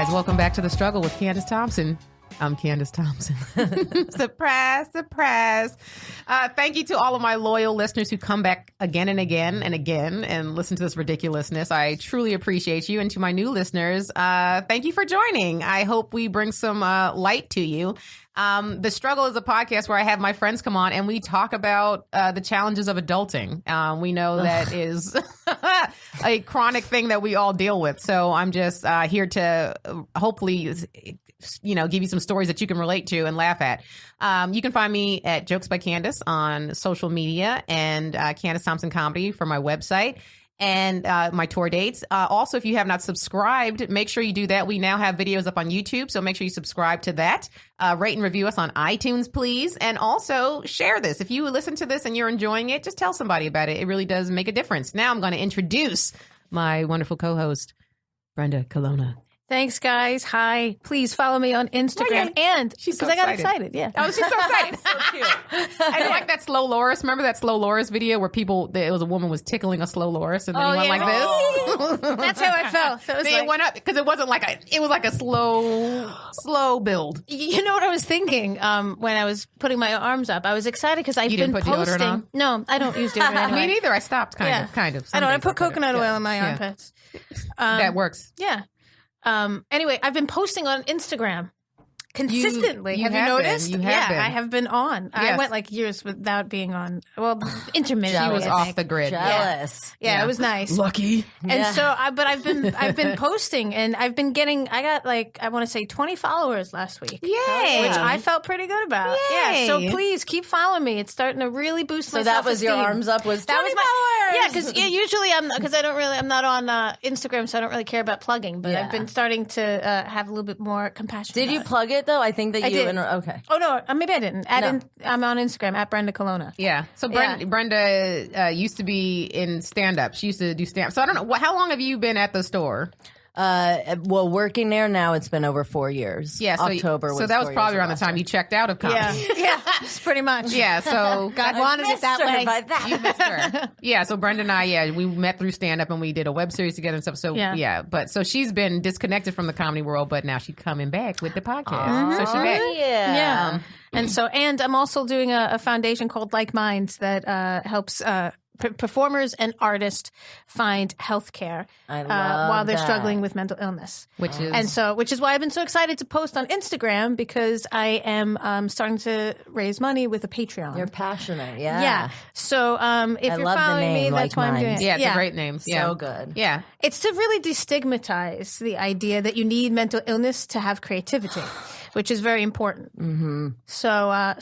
guys. Welcome back to The Struggle with Candice Thompson. I'm Candice Thompson. Surprise, surprise. Thank you to all of my loyal listeners who come back again and again and again and listen to this ridiculousness. I truly appreciate you. And to my new listeners, thank you for joining. I hope we bring some light to you. The Struggle is a podcast where I have my friends come on and we talk about the challenges of adulting. We know that is a chronic thing that we all deal with. So I'm just here to hopefully, give you some stories that you can relate to and laugh at. You can find me at Jokes by Candice on social media and Candice Thompson Comedy for my website. And my tour dates. Also, if you have not subscribed, make sure you do that. We now have videos up on YouTube, so make sure you subscribe to that. Rate and review us on iTunes, please. And also share this. If you listen to this and you're enjoying it, just tell somebody about it. It really does make a difference. Now I'm going to introduce my wonderful co-host, Brenda Colonna. Thanks, guys. Hi. Please follow me on Instagram. And she's so I got excited. Yeah. Oh, she's so excited. So cute. I like that slow loris. Remember that slow loris video where it was a woman was tickling a slow loris and then he went like this? That's how I felt. So it went up because it wasn't it was like a slow build. You know what I was thinking when I was putting my arms up? I was excited because I've been posting. Deodorant on? No, I don't use deodorant anyway. Me neither. I stopped kind of. I don't. I put coconut oil in my armpits. That works. Yeah. Anyway, I've been posting on Instagram consistently. Have you noticed? You have been. I have been on. Yes. I went years without being on. Well, intermittent. She was off the grid. Jealous. Yeah, it was nice. Lucky. And so, but I've been posting, and I've been getting. I got I want to say 20 followers last week. Yay! Which I felt pretty good about. Yay. Yeah. So please keep following me. It's starting to really boost my self-esteem. So that was your arms up was 20 followers. Yeah, because usually I'm not on Instagram, so I don't really care about plugging. But I've been starting to have a little bit more compassion. Did you plug it though? I think that you. Okay. Oh no, maybe I didn't. I'm on Instagram at Brenda Colonna. Yeah. So Brenda used to be in stand-up. She used to do stand-up. So I don't know. How long have you been at the store? Well, working there now, it's been over 4 years. Yeah, so October. So that was probably around the time you checked out of comedy. Yeah, it's pretty much. Yeah, so God wanted it that way. By that. You missed her. Yeah, so Brenda and I, we met through stand-up and we did a web series together and stuff. So so she's been disconnected from the comedy world, but now she's coming back with the podcast. So she's back. Yeah. And I'm also doing a foundation called Like Minds that helps performers and artists find health care while they're struggling with mental illness. Which is why I've been so excited to post on Instagram, because I am starting to raise money with a Patreon. You're passionate, yeah. Yeah. So if you're following me, that's why I'm doing it. Yeah, it's a great name. Yeah. So good. Yeah. It's to really destigmatize the idea that you need mental illness to have creativity, which is very important. Mm-hmm. So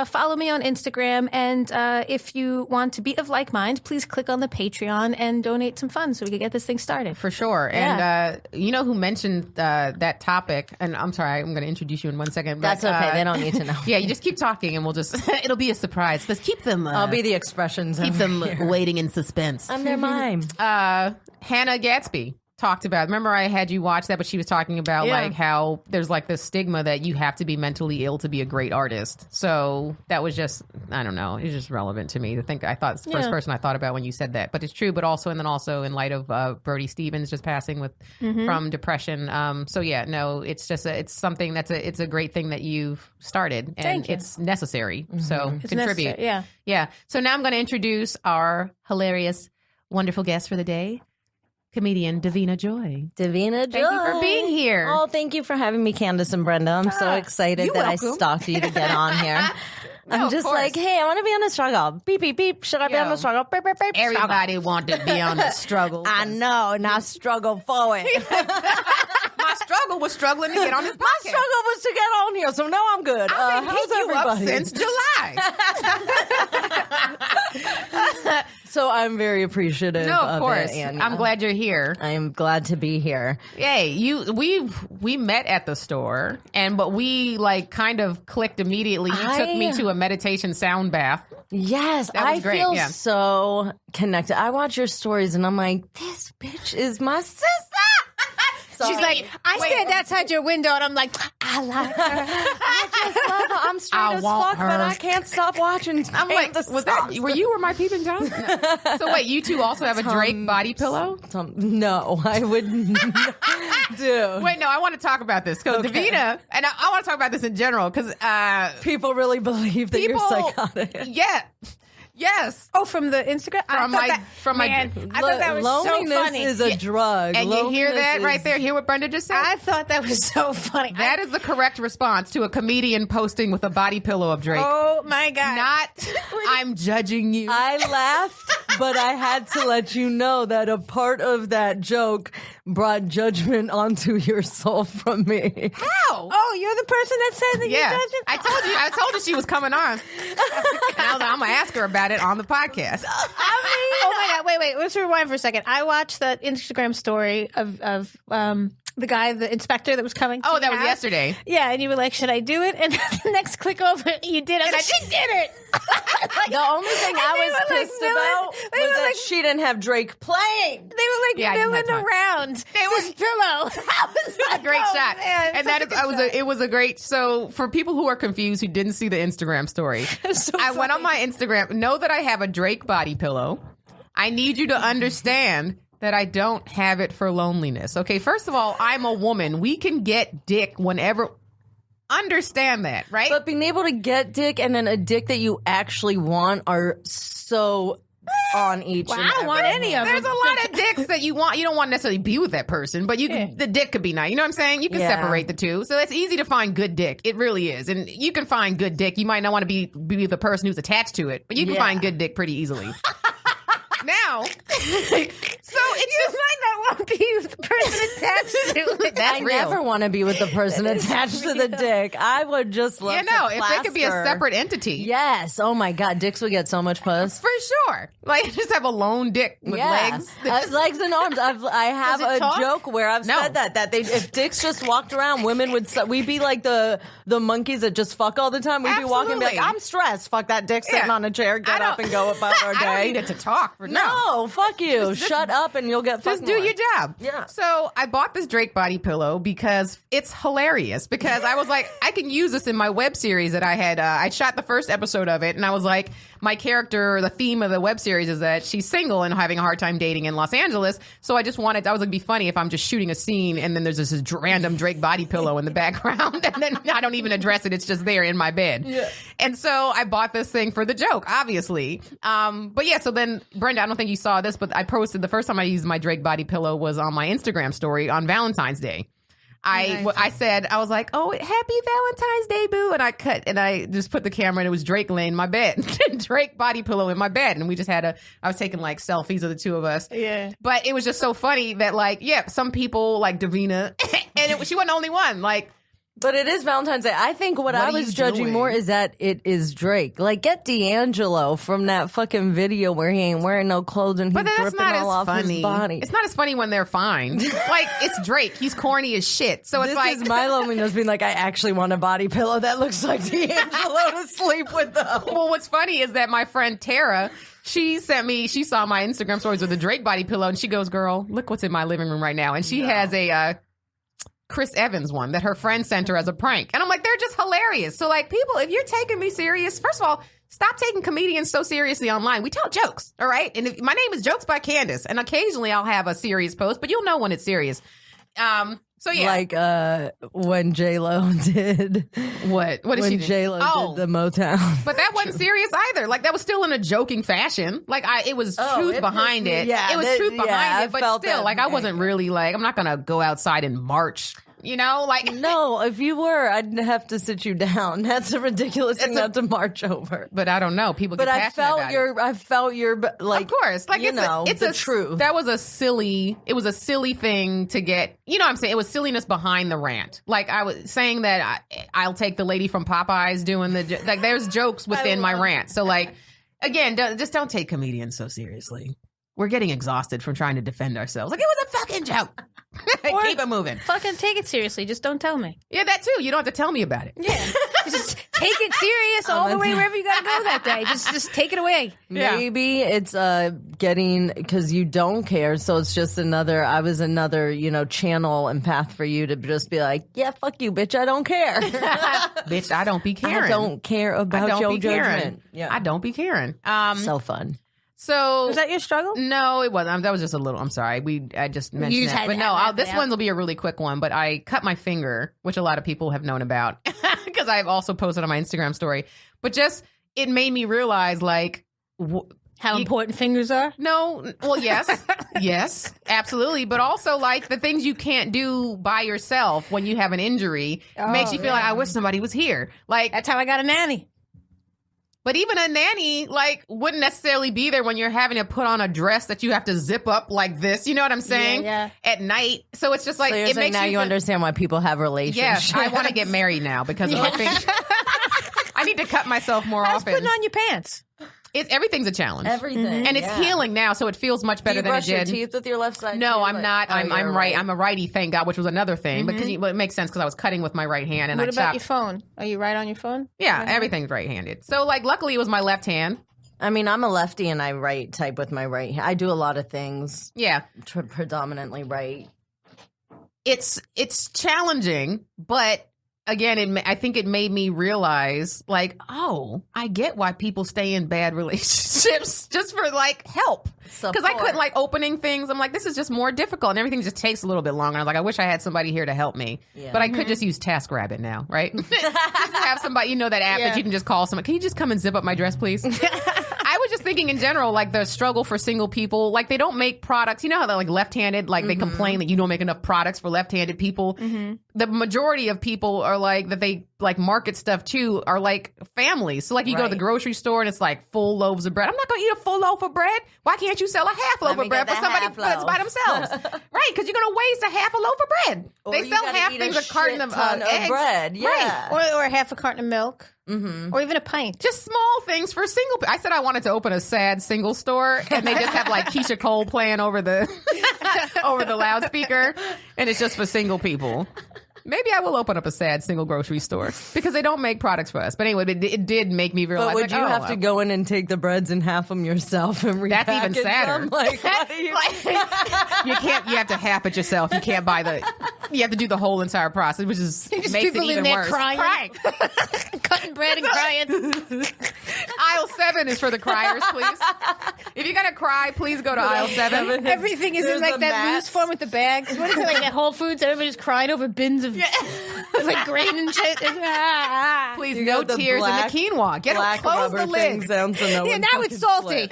follow me on Instagram, and if you want to be of like mind, please click on the Patreon and donate some funds so we can get this thing started. For sure. Yeah. And you know who mentioned that topic? And I'm sorry, I'm going to introduce you in 1 second. But, that's okay. They don't need to know. Yeah, you just keep talking, and we'll just it'll be a surprise. Let's keep them. I'll be the expressions. Keep them waiting in suspense. I'm their mime. Hannah Gadsby talked about. Remember, I had you watch that, but she was talking about how there's this stigma that you have to be mentally ill to be a great artist. So that was just, I don't know, it's just relevant to me to think. I thought it's the first person I thought about when you said that, but it's true. But also, and then also in light of Brody Stevens just passing from depression. It's just it's something it's a great thing that you've started, and it's necessary. Mm-hmm. So it's contribute. Necessary, yeah. So now I'm going to introduce our hilarious, wonderful guest for the day. Comedian Davina Joy. Davina Joy. Thank you for being here. Oh, thank you for having me, Candice and Brenda. I'm so excited that I stalked you to get on here. I'm just like, hey, I want to be on the struggle. Beep, beep, beep. Should I be on the struggle? Beep, beep, beep. Everybody wanted to be on the struggle. I know, and I struggle for it. My struggle was struggling to get on this podcast. My struggle was to get on here, so now I'm good. I've been hitting you up since July. So I'm very appreciative of course. It. And, I'm glad you're here. I'm glad to be here. Yay. We met at the store, but we kind of clicked immediately. You took me to a meditation sound bath. Yes, I feel so connected. I watch your stories and I'm like, this bitch is my sister. So, she's like, I stand outside your window and I'm like, I like her. I just love her. I'm straight as fuck, but I can't stop watching. I'm like, were you or my peeping Tom? No. So wait, you two also have a Drake body pillow? No, I would. Dude. Wait, no, I want to talk about this because Davina, and I want to talk about this in general because people really believe that you're psychotic. Yeah. Yes. Oh, from the Instagram? I thought that was loneliness so funny. is a drug. And you hear that right there? Hear what Brenda just said? I thought that was so funny. That is the correct response to a comedian posting with a body pillow of Drake. Oh, my God. Not, I'm judging you. I laughed, but I had to let you know that a part of that joke brought judgment onto your soul from me. How? Oh, you're the person that said that you judged it? I told you she was coming on. I'm going to ask her about it on the podcast. Oh my God! Wait. Let's rewind for a second. I watched that Instagram story of the guy, the inspector that was coming. Oh, that was yesterday. Yeah, and you were like, "Should I do it?" And the next click over, you did. I was like, "She did it." The only thing I was pissed about was that she didn't have Drake playing. They were like milling around this pillow. That was a great shot, man, and it was a great. So for people who are confused who didn't see the Instagram story, I went on my Instagram. Know that I have a Drake body pillow. I need you to understand that I don't have it for loneliness. Okay, first of all, I'm a woman. We can get dick whenever. Understand that, right? But being able to get dick and then a dick that you actually want are so on each. Well, I don't want any of them. There's a lot of dicks that you want. You don't want to necessarily be with that person, but the dick could be nice. You know what I'm saying? You can separate the two. So it's easy to find good dick. It really is. And you can find good dick. You might not want to be with the person who's attached to it, but you can find good dick pretty easily. Now, so it's just might not want to be with the person attached to it. I never want to be with the person attached to the dick. I would just love to if they could be a separate entity. Yes. Oh my God. Dicks would get so much puss. For sure. Like, just have a lone dick with legs. Legs and arms. I have a joke where I've said that if dicks just walked around, women we'd be like the monkeys that just fuck all the time. We'd be walking and be like, I'm stressed. Fuck that dick sitting on a chair. Get up and go about our day. I don't need it to talk. No, fuck you. Shut up and you'll get fucked. Just do your job. Yeah. So I bought this Drake body pillow because it's hilarious. Because I was like, I can use this in my web series that I had. I shot the first episode of it, and I was like, my character, the theme of the web series is that she's single and having a hard time dating in Los Angeles. So I was like, it'd be funny if I'm just shooting a scene and then there's this random Drake body pillow in the background, and then I don't even address it. It's just there in my bed. Yeah. And so I bought this thing for the joke, obviously. But yeah, so then Brenda, I don't think you saw this, but I posted the first time I used my Drake body pillow was on my Instagram story on Valentine's Day. I said, I was like, oh, happy Valentine's Day, boo. And I just put the camera and it was Drake laying in my bed. Drake body pillow in my bed. And we just I was taking like selfies of the two of us. Yeah. But it was just so funny that some people like Davina, and she wasn't the only one. But it is Valentine's Day. I think what I was judging more is that it is Drake. Like, get D'Angelo from that fucking video where he ain't wearing no clothes and he's dripping all off his body. It's not as funny when they're fine. It's Drake. He's corny as shit. So it's this is my loneliness being like, I actually want a body pillow that looks like D'Angelo to sleep with, though. Well, what's funny is that my friend Tara, she saw my Instagram stories with a Drake body pillow, and she goes, girl, look what's in my living room right now. And she has a Chris Evans one that her friend sent her as a prank. And I'm like, they're just hilarious. So people, if you're taking me serious, first of all, stop taking comedians so seriously online. We tell jokes, all right? And my name is Jokes by Candice, and occasionally I'll have a serious post, but you'll know when it's serious. So yeah, like when J-Lo did what did she do? J-Lo did the Motown, but that wasn't serious either. That was still in a joking fashion. It was truth behind it. Yeah, it was truth behind it, but still, I wasn't really I'm not gonna go outside and march. No, if you were, I'd have to sit you down. That's a ridiculous thing not to march over. But I don't know. People get passionate about it. I felt your of course, it's the truth. That was a silly thing to get. You know what I'm saying? It was silliness behind the rant. I was saying that I'll take the lady from Popeyes doing there's jokes within my rant. So again, just don't take comedians so seriously. We're getting exhausted from trying to defend ourselves. It was a fucking joke. Keep it moving. Fucking take it seriously. Just don't tell me. Yeah, that too. You don't have to tell me about it. Yeah. Just take it serious all the way wherever you got to go that day. Just take it away. Maybe it's getting, because you don't care. So it's just another channel and path for you to just be like, yeah, fuck you, bitch. I don't care. Bitch, I don't be caring. I don't care about your judgment. Yeah. I don't be caring. So fun. So was that your struggle? No, it wasn't. That was just a little. I'm sorry. I just mentioned that. But no, this one will be a really quick one. But I cut my finger, which a lot of people have known about because I've also posted on my Instagram story. But just it made me realize like how important fingers are. No, well, yes, yes, absolutely. But also like the things you can't do by yourself when you have an injury makes you feel like I wish somebody was here. Like that's how I got a nanny. But even a nanny, like, wouldn't necessarily be there when you're having to put on a dress that you have to zip up like this. You know what I'm saying? Yeah. At night. So it's just like, so it makes now you understand why people have relationships. Yes, I want to get married now because of my fingers. I need to cut myself more often. Putting on your pants. Everything's a challenge. Everything. And it's healing now, so it feels much better than it did. Do you brush your teeth with your left side? No, I'm not. I'm right. I'm a righty, thank God, which was another thing. Because it makes sense because I was cutting with my right hand and what about your phone? Are you right on your phone? Yeah, everything's right-handed. So, like, luckily it was my left hand. I mean, I'm a lefty and I right type with my right hand. I do a lot of things. Yeah. Predominantly right. It's challenging, but again, I think it made me realize, like, oh, I get why people stay in bad relationships just for, like, help. Because I couldn't, like, opening things. I'm like, this is just more difficult, and everything just takes a little bit longer. I was like, I wish I had somebody here to help me. Yeah. But I could just use TaskRabbit now, right? Just have somebody, that app that you can just call someone. Can you just come and zip up my dress, please? I was just thinking in general, like, the struggle for single people. Like, they don't make products. You know how they're, like, left-handed? Like, they complain that you don't make enough products for left-handed people. The majority of people are like, that they, like, market stuff to are, like, families. So, like, you go to the grocery store and it's, like, full loaves of bread. I'm not going to eat a full loaf of bread. Why can't you sell a half loaf of bread for somebody that's by themselves? Right, because you're going to waste a half a loaf of bread. Or they sell half things, a carton of eggs. Bread. Yeah. Right. Or half a carton of milk. Or even a pint. Just small things for single people. I said I wanted to open a sad single store, and they just have, like, Keisha Cole playing over the over the loudspeaker, and it's just for single people. Maybe I will open up a sad single grocery store because they don't make products for us. But anyway, it did make me realize. But would you have to go in and take the breads and half them yourself and repackage That's even sadder. them? Like, what do you you can't. You have to half it yourself. You can't buy you have to do the whole entire process, which is makes people it even in there worse. Crying. Cutting bread and crying. Aisle 7 is for the criers, please. If you're gonna cry, please go to aisle 7. Everything is in like that loose form with the bags. What is it, like at Whole Foods? Everybody's crying over bins of like grain and shit. Please, no tears in the quinoa. Close the lid. Now it's salty.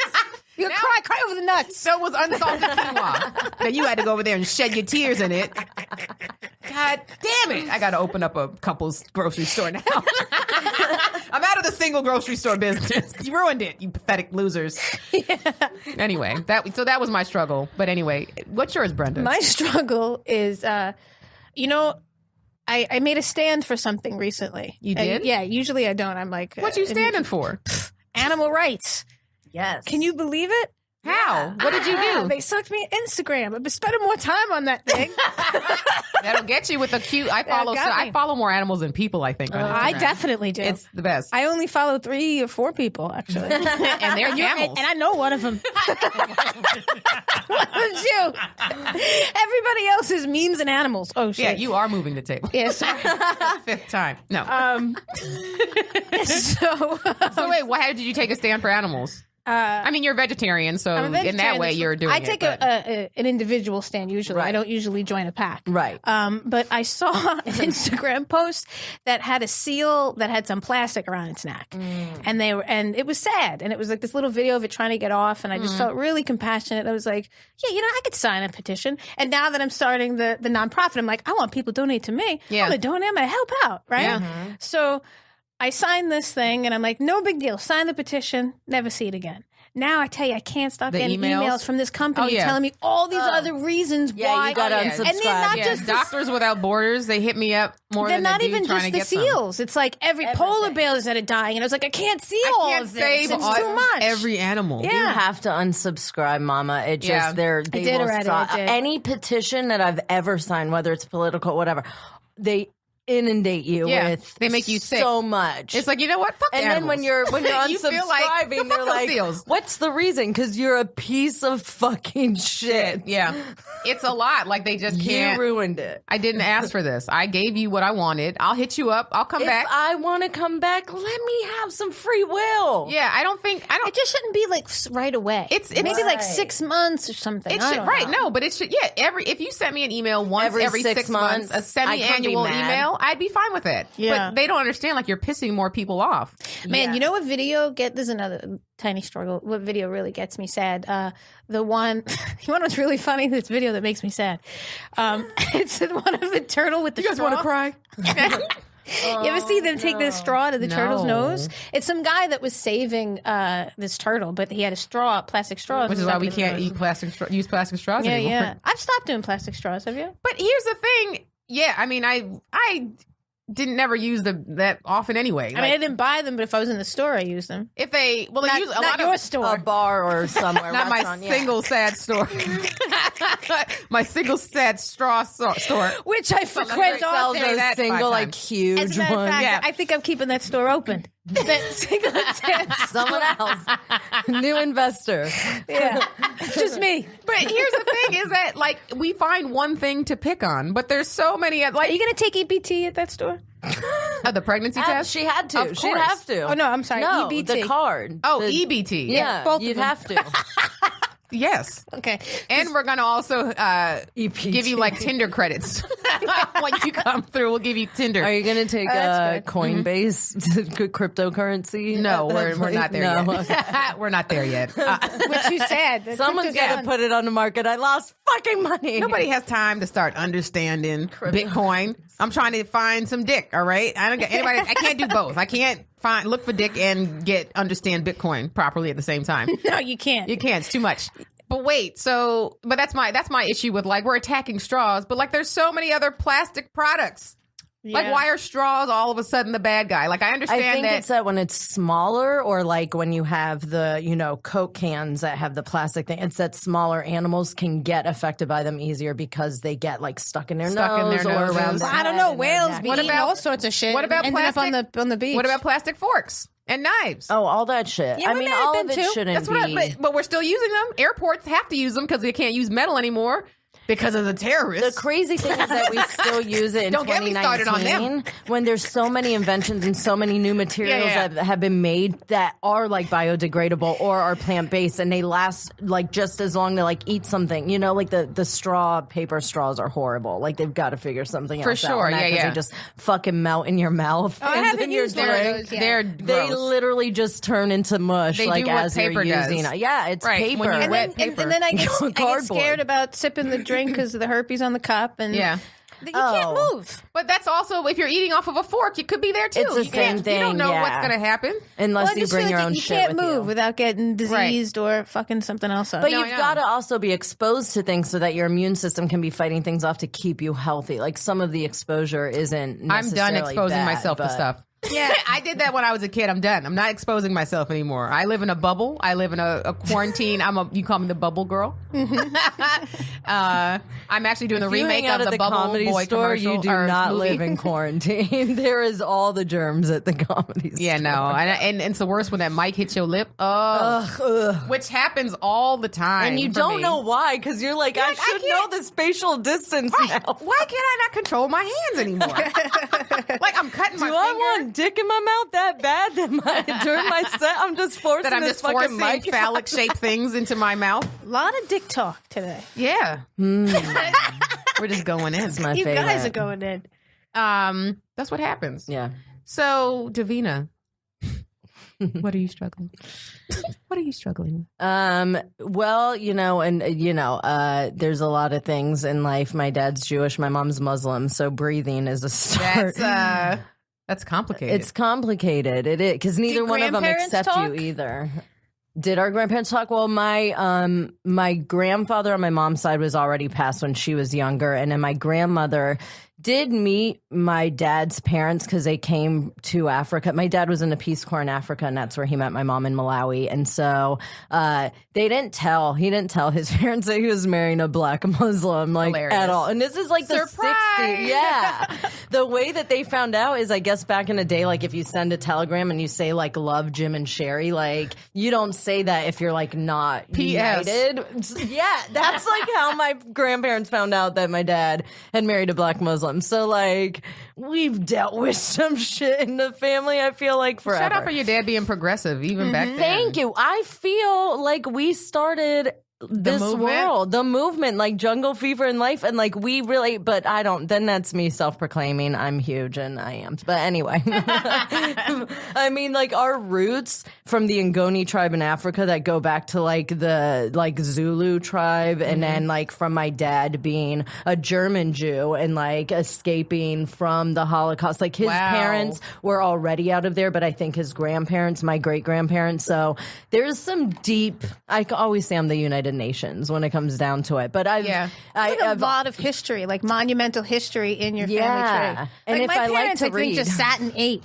You cry over the nuts. So it was unsalted quinoa. Then you had to go over there and shed your tears in it. God damn it. I got to open up a couple's grocery store now. I'm out of the single grocery store business. You ruined it, you pathetic losers. Yeah. Anyway, that was my struggle. But anyway, what's yours, Brenda? My struggle is, I made a stand for something recently. You did? Yeah, usually I don't. I'm like... What you standing for? Animal rights. Yes. Can you believe it? How? What did you do? They sucked me Instagram. I've been spending more time on that thing. That'll get you with a cute. I follow more animals than people, I think. I definitely do. It's the best. I only follow 3 or 4 people, actually. And they're camels. And I know one of them. What was you? Everybody else is memes and animals. Oh, shit. Yeah, you are moving the table. Yes. Yeah, 5th time. No. So wait, how did you take a stand for animals? I mean, you're a vegetarian, so in that way you're doing it. I take an individual stand usually. Right. I don't usually join a pack. Right. But I saw an Instagram post that had a seal that had some plastic around its neck. And and it was sad. And it was like this little video of it trying to get off. And I just felt really compassionate. I was like, yeah, I could sign a petition. And now that I'm starting the nonprofit, I'm like, I want people to donate to me. Yeah. I'm going to donate. I'm going to help out. Right. Yeah. So I signed this thing, and I'm like, no big deal. Sign the petition, never see it again. Now I tell you, I can't stop getting emails from this company telling me all these other reasons why. You got to unsubscribe. And they're not just Doctors Without Borders. They hit me up more than not even just the seals. It's like every polar bear that are dying, and I was like, I can't see all of this. It's too much. Every animal. Yeah. You have to unsubscribe, Mama. It just they will stop. Any petition that I've ever signed, whether it's political, whatever, inundate you with they make you sick so much. It's like, you know what? Fuck and animals. then when you're unsubscribing, they're like, seals. what's the reason? Because you're a piece of fucking shit. Yeah. It's a lot. Like, they just can't. You ruined it. I didn't ask for this. I gave you what I wanted. I'll hit you up. I'll come back. If I want to come back, let me have some free will. Yeah, I don't. It just shouldn't be like right away. It's maybe like 6 months or something. It should, right? No, but it should. Yeah, if you sent me an email once every 6 months, a semi-annual email, I'd be fine with it. Yeah, but they don't understand. Like, you're pissing more people off. Man, you know what video there's another tiny struggle. What video really gets me sad? The one, you know what's really funny? This video that makes me sad. It's the one of the turtle with the straw. You guys want to cry? You ever see them take this straw to the turtle's nose? It's some guy that was saving this turtle, but he had a plastic straw. Which is why we can't use plastic straws anymore. Yeah. I've stopped doing plastic straws, have you? But here's the thing. Yeah, I mean, I didn't never use that often anyway. I mean, I didn't buy them, but if I was in the store, I used them. If they, use a not lot your of store, a bar or somewhere. Not my single sad store. My single sad straw store, which I frequent sells a single like huge As a matter one. of fact, I think I'm keeping that store open. That single sad someone else, new investor. Yeah, just me. But here's the thing: is that like we find one thing to pick on, but there's so many. Like, are you going to take EBT at that store? The pregnancy test? She had to. She'd have to. Oh no, I'm sorry. No, EBT. the card. Oh, EBT. Yeah, both you'd have to. Yes. Okay. And we're going to also give you like Tinder credits. When you come through, we'll give you Tinder. Are you going to take Coinbase cryptocurrency? No, we're not there yet. Okay. We're not there yet. Which you said. Someone's got to put it on the market. I lost fucking money. Nobody has time to start understanding Bitcoin. I'm trying to find some dick, all right? I don't get anybody. I can't do both. I can't look for dick and understand Bitcoin properly at the same time. No, you can't. You can't. It's too much. But wait, but that's my issue with, like, we're attacking straws, but like there's so many other plastic products. Yeah. Like, why are straws all of a sudden the bad guy? Like, I understand that. I think it's that when it's smaller, or like when you have the, Coke cans that have the plastic thing, it's that smaller animals can get affected by them easier because they get like stuck in their nose or around the I don't know, whales be eating all sorts of shit. What about plastic? Up on the beach. What about plastic forks? And knives. Oh, all that shit. Yeah, I mean, all of it shouldn't be. But we're still using them. Airports have to use them because they can't use metal anymore because of the terrorists. The crazy thing is that we still use it in 2019 Don't get me started on them. When there's so many inventions and so many new materials that have been made that are like biodegradable or are plant-based, and they last like just as long to like eat something. Like the paper straws are horrible. Like, they've got to figure something else out. For sure, They just fucking melt in your mouth. Oh, I haven't used those yet. They literally just turn into mush. They like do as what paper you're using does. it. Yeah, it's paper. When you and wet paper. And then I get scared about sipping the drink because of the herpes on the cup. And you can't move. But that's also, if you're eating off of a fork, it could be there too. It's the same thing. You don't know what's going to happen. Unless you bring your own shit with you. You can't move without getting diseased or fucking something else up. But you've got to also be exposed to things so that your immune system can be fighting things off to keep you healthy. Like, some of the exposure isn't necessarily I'm done exposing myself to stuff. Yeah, I did that when I was a kid. I'm done. I'm not exposing myself anymore. I live in a bubble. I live in a quarantine. You call me the bubble girl. I'm actually doing the remake of the Bubble Comedy Boy Store. commercial. You do not movie. live in quarantine. There is all the germs at the Comedy Store. Yeah, no, and it's the worst when that mic hits your lip. Which happens all the time, and you don't know why, because you're like, I should know the spatial distance now. Why can't I not control my hands anymore? Like, I'm cutting my finger. I want dick in my mouth that bad that during my set I'm just forcing phallic shaped things into my mouth. A lot of dick talk today. Yeah. We're just going in. It's my you favorite. guys are going in. That's what happens. Yeah. So, Davina, what are you struggling? What are you struggling with? Well, there's a lot of things in life. My dad's Jewish, my mom's Muslim, so breathing is a start. That's complicated. It's complicated. It is, because neither one of them accept you either. Did our grandparents talk? Well, my grandfather on my mom's side was already passed when she was younger, and then my grandmother did meet my dad's parents because they came to Africa. My dad was in the Peace Corps in Africa, and that's where he met my mom in Malawi. And so he didn't tell his parents that he was marrying a black Muslim, like, hilarious. At all. And this is like the Surprise! 60s. Yeah. The way that they found out is, I guess back in the day, like if you send a telegram and you say like, love Jim and Sherry, like you don't say that if you're like not united. Yeah, that's like how my grandparents found out that my dad had married a black Muslim. So, like, we've dealt with some shit in the family, I feel like, forever. Shout out for your dad being progressive, even back then. Thank you. I feel like we started this world, the movement, like Jungle Fever in life, and like we really, but I don't, then that's me self-proclaiming I'm huge, and I am. But anyway, I mean, like our roots from the Ngoni tribe in Africa that go back to like the like Zulu tribe, and then like from my dad being a German Jew and like escaping from the Holocaust. Like his parents were already out of there, but I think his grandparents, my great-grandparents. So there's some deep, I always say I'm the United Nations when it comes down to it, but I've a lot of history, like monumental history in your family tree. And like if my I parents, like to read, just sat and ate.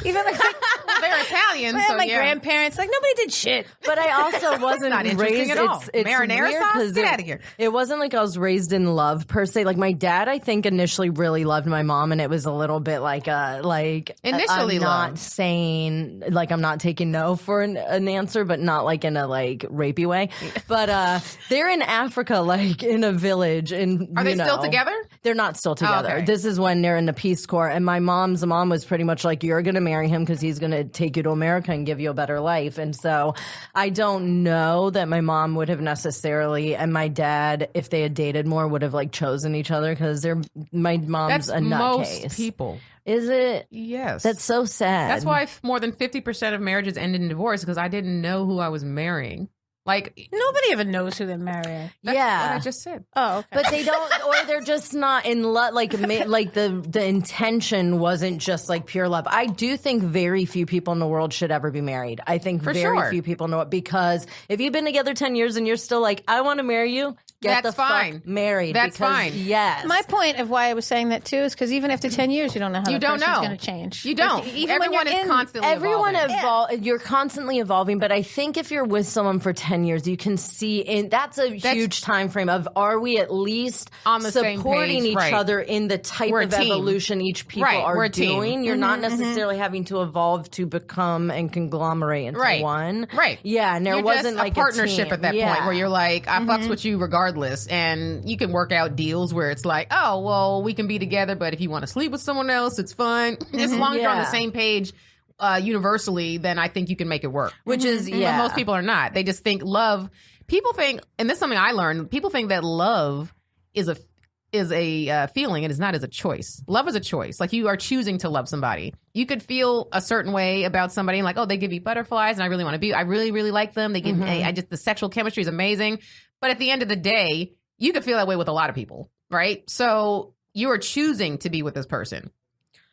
Even like they're Italian, so my grandparents, like nobody did shit. But I also wasn't not raised at all. It's Marinara weird sauce? Get out of here. It wasn't like I was raised in love per se. Like my dad, I think initially really loved my mom, and it was a little bit like initially I'm not saying like I'm not taking no for an answer, but not like in a like rapey way. But they're in Africa, like in a village, and are they still together? They're not still together. Oh, okay. This is when they're in the Peace Corps, and my mom's mom was pretty much like, you're going to marry him because he's going to take you to America and give you a better life. And so I don't know that my mom would have necessarily, and my dad, if they had dated more, would have like chosen each other, because my mom's a nutcase. Most people. Is it? Yes. That's so sad. That's why more than 50% of marriages ended in divorce, because I didn't know who I was marrying. Like, nobody even knows who they're marrying. That's what I just said. Oh, okay. But they don't, or they're just not in love. Like the intention wasn't just like pure love. I do think very few people in the world should ever be married. I think very few people know it, because if you've been together 10 years and you're still like, I want to marry you, get the fuck married. That's fine. Yes. My point of why I was saying that too is because even after 10 years, you don't know how the person's going to change. You don't. Even Everyone is constantly evolving. You're constantly evolving, but I think if you're with someone for 10 years, you can see that's a huge time frame of, are we at least on the supporting same page, each other in the type of evolution each people are doing? You're not necessarily having to evolve to become and conglomerate into one. Right. Yeah, and there wasn't like a partnership at that point where you're like, I fucks with you regardless, and you can work out deals where it's like, oh, well, we can be together, but if you want to sleep with someone else, it's fine. As long as you're on the same page universally, then I think you can make it work. Which is, but most people are not. They just think love. People think, and this is something I learned, people think that love is a feeling. It is not as a choice. Love is a choice. Like, you are choosing to love somebody. You could feel a certain way about somebody, and like, oh, they give me butterflies, and I really want to be. I really, really like them. They give me. The sexual chemistry is amazing. But at the end of the day, you could feel that way with a lot of people, right? So you are choosing to be with this person.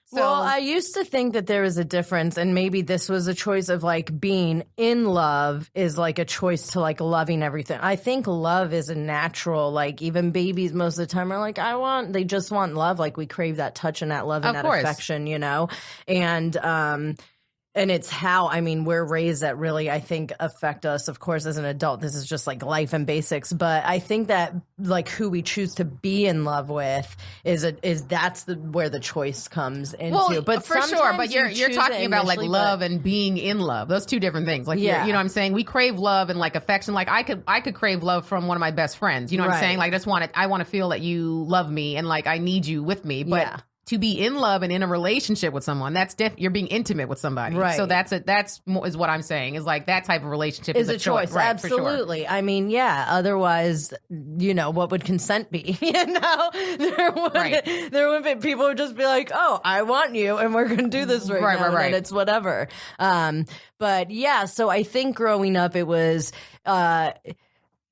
So, well, I used to think that there was a difference, and maybe this was a choice of like being in love is like a choice to like loving everything. I think love is a natural, like even babies most of the time are like, they just want love. Like we crave that touch and that love and that affection, you know? And it's how, I mean, we're raised that really, I think, affect us. Of course, as an adult, this is just like life and basics. But I think that like who we choose to be in love with is where the choice comes into. Well, but for sure. But you're talking about like love and being in love. Those two different things. Like, you know what I'm saying? We crave love and like affection. Like I could crave love from one of my best friends. You know what I'm saying? Like I want to feel that you love me and like I need you with me. But to be in love and in a relationship with someone, that's you're being intimate with somebody. Right. So that's what I'm saying is like that type of relationship is a choice. Right, absolutely. For sure. I mean, yeah. Otherwise, you know, what would consent be? You know, there wouldn't be, people would just be like, oh, I want you, and we're going to do this right now, and it's whatever. But yeah, so I think growing up, it was.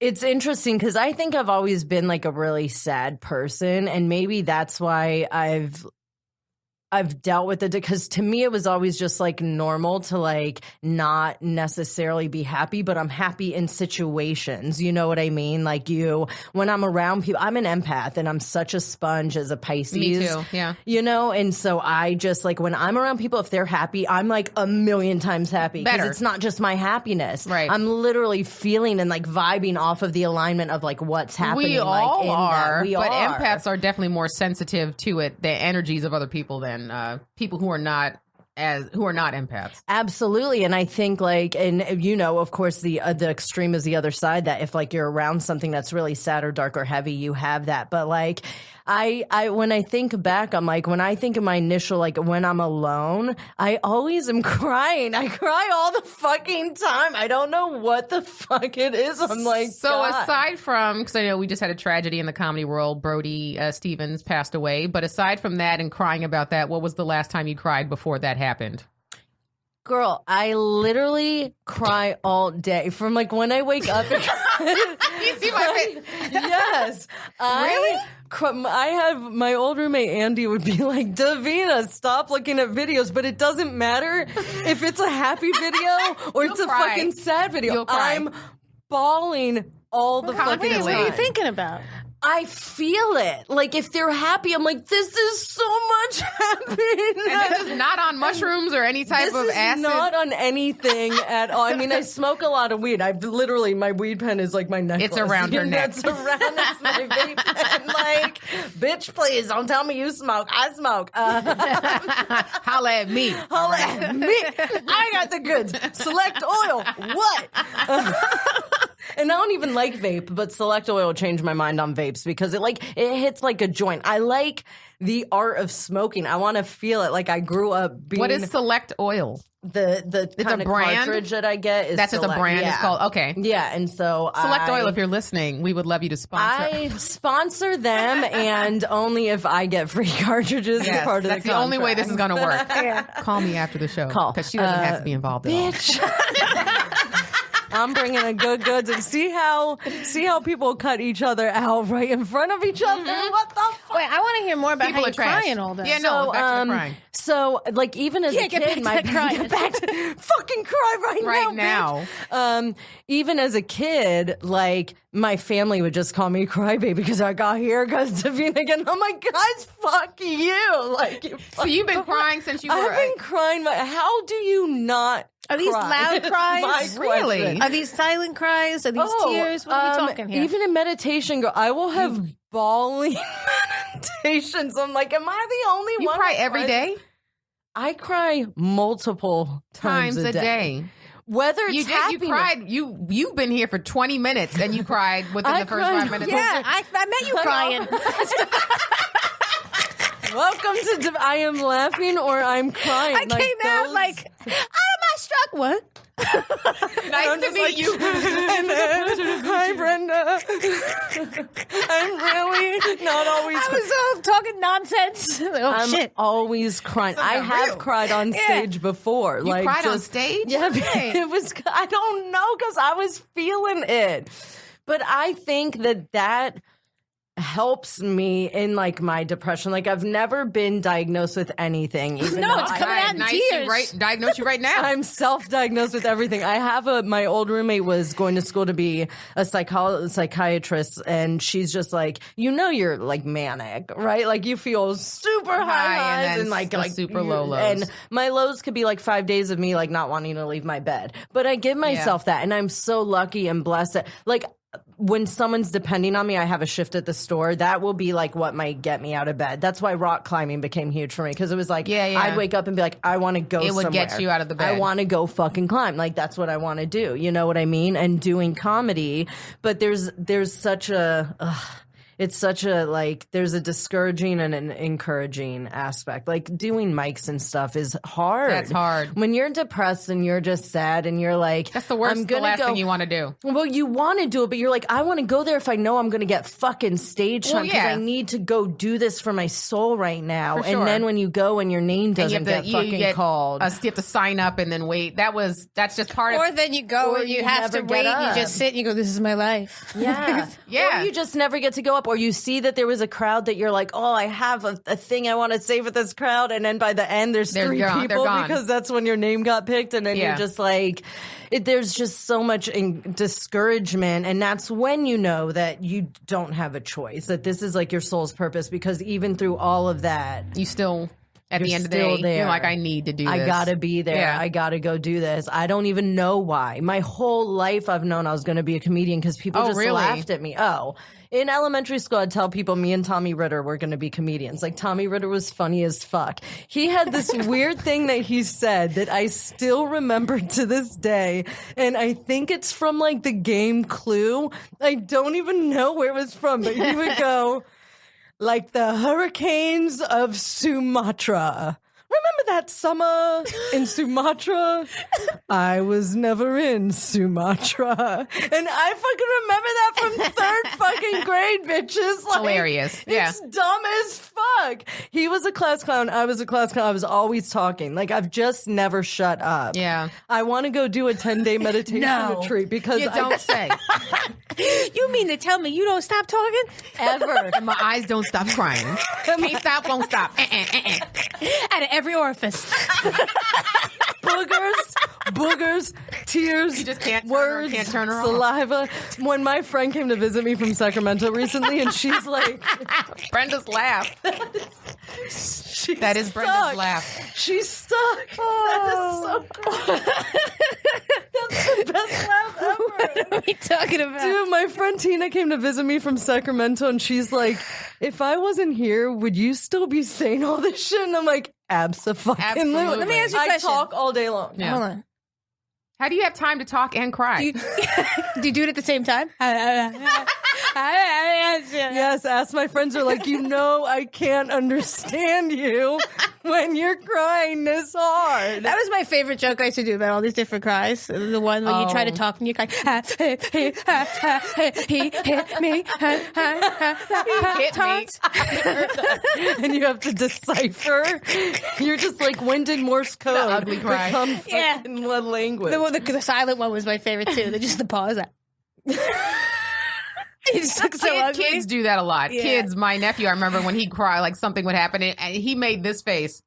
It's interesting because I think I've always been like a really sad person, and maybe that's why I've I've dealt with it, because to me it was always just like normal to like not necessarily be happy, but I'm happy in situations. You know what I mean? Like when I'm around people, I'm an empath and I'm such a sponge as a Pisces. Me too, yeah. You know, and so I just like when I'm around people, if they're happy, I'm like a million times happy, because it's not just my happiness. Right. I'm literally feeling and like vibing off of the alignment of like what's happening. We all are, but are. empaths are definitely more sensitive to it, the energies of other people than people who are not empaths. Absolutely. And I think like, and you know, of course the extreme is the other side, that if like you're around something that's really sad or dark or heavy, you have that. But like I when I think back, I'm like, when I think of my initial, like when I'm alone, I always am crying. I cry all the fucking time. I don't know what the fuck it is. I'm like, so God. Aside from, because I know we just had a tragedy in the comedy world, Brody Stevens passed away. But aside from that and crying about that, what was the last time you cried before that happened? Girl, I literally cry all day from like when I wake up. You see my face? Yes. Really? I have my old roommate Andy would be like, Davina, stop looking at videos, but it doesn't matter if it's a happy video or it's a fucking sad video. I'm bawling all the fucking time. What are you thinking about? I feel it. Like, if they're happy, I'm like, this is so much happiness. And this is not on mushrooms or any type of acid? This is not on anything at all. I mean, I smoke a lot of weed. I've literally, my weed pen is like my necklace. It's around her neck. It's my vape pen. Like, bitch, please, don't tell me you smoke. I smoke. Holla at me. Holla at me. I got the goods. Select oil. What? And I don't even like vape, but Select Oil changed my mind on vapes, because it hits like a joint. I like the art of smoking. I want to feel it. Like, I grew up being. What is Select Oil? The kind of cartridge that I get is that's just a brand. Yeah. It's called Yeah, and so Select Oil. If you're listening, we would love you to sponsor. I sponsor them, and only if I get free cartridges as part of the contract. That's the only way this is going to work. Yeah. Call me after the show. Call, because she doesn't have to be involved at all. I'm bringing a good goods, and see how people cut each other out right in front of each other. Mm-hmm. What the fuck? Wait, I want to hear more about People how you trash. cry and all that. Yeah, no, back to the crying. So, like, even as a kid, get back to fucking cry right now. Bitch. Even as a kid, like, my family would just call me crybaby because I got here because Davina again. I'm like, guys, fuck you. Like, so you've been crying since you were. I've been crying. How do you not? Are these loud cries? Really? Are these silent cries? Are these tears? What are we talking here? Even in meditation, girl, I will have bawling meditations. I'm like, am I the only one? You cry every day? I cry multiple times a day. Whether it's you cried. You've been here for 20 minutes and you cried within the first 5 minutes. Yeah, I met you crying. Welcome to I am laughing or I'm crying. I came out like, I'm not struck. What? Nice to meet you. Hi, Brenda. I'm really not always. I was talking nonsense. I'm shit. always crying. I have cried on stage before. You cried on stage? Yeah, it was. I don't know, because I was feeling it. But I think that helps me in like my depression. Like, I've never been diagnosed with anything. Even no, it's coming out in tears. Diagnose you right now. I'm self-diagnosed with everything. I have my old roommate was going to school to be a psychiatrist, and she's just like, you're like manic, right? Like, you feel super high highs and like super low lows. And my lows could be like 5 days of me like not wanting to leave my bed. But I give myself that, and I'm so lucky and blessed that, like, when someone's depending on me, I have a shift at the store. That will be like what might get me out of bed. That's why rock climbing became huge for me, because it was like, I'd wake up and be like, I want to go somewhere. It would get you out of the bed. I want to go fucking climb. Like, that's what I want to do. You know what I mean? And doing comedy. But there's such a... it's such a, like, there's a discouraging and an encouraging aspect. Like, doing mics and stuff is hard. That's hard. When you're depressed and you're just sad and you're like... That's the worst, the last thing you want to do. Well, you want to do it, but you're like, I want to go there if I know I'm going to get fucking stage time, because I need to go do this for my soul right now. For sure. And then when you go and your name doesn't get called. You have to sign up and then wait. That's just part of it. Or then you go and you have to wait and you just sit and you go, this is my life. Yeah. Yeah. Or you just never get to go up. or you see that there was a crowd that you're like, oh, I have a thing I want to say for this crowd, and then by the end there's three people because that's when your name got picked, and then you're just like, there's just so much discouragement, and that's when you know that you don't have a choice, that this is like your soul's purpose, because even through all of that, you still... At the end of the day, you're like, I need to do this. I gotta be there. Yeah. I gotta go do this. I don't even know why. My whole life I've known I was going to be a comedian because people just laughed at me. In elementary school, I'd tell people me and Tommy Ritter were going to be comedians. Like, Tommy Ritter was funny as fuck. He had this weird thing that he said that I still remember to this day. And I think it's from like the game Clue. I don't even know where it was from, but he would go... Like the hurricanes of Sumatra. Remember that summer in Sumatra? I was never in Sumatra. And I fucking remember that from 3rd fucking grade, bitches. Like, hilarious. Yeah. It's dumb as fuck. He was a class clown. I was a class clown. I was always talking. Like, I've just never shut up. Yeah. I want to go do a 10-day meditation retreat because you don't say. You mean to tell me you don't stop talking? Ever. And my eyes don't stop crying. Can't stop, won't stop. Out of every orifice. Boogers, tears, you just can't words, can't turn her saliva. When my friend came to visit me from Sacramento recently, and she's like... Brenda's laugh. That is Brenda's laugh. She's stuck. Oh. That is so cool. That's the best laugh ever. What are we talking about? Dude, my friend Tina came to visit me from Sacramento, and she's like, if I wasn't here, would you still be saying all this shit? And I'm like, absolutely. Let me ask you a question. I talk all day long. Yeah. Hold on. How do you have time to talk and cry? Do you do it at the same time? Yes, ask my friends are like, I can't understand you when you're crying this hard. That was my favorite joke I used to do about all these different cries. The one where you try to talk and you cry, he hit me, and you have to decipher. You're just like, when did Morse code ugly cry become fucking what language? The silent one was my favorite too. Just the pause. It's so ugly. Kids do that a lot. Yeah. Kids, my nephew, I remember when he'd cry, like something would happen, and he made this face.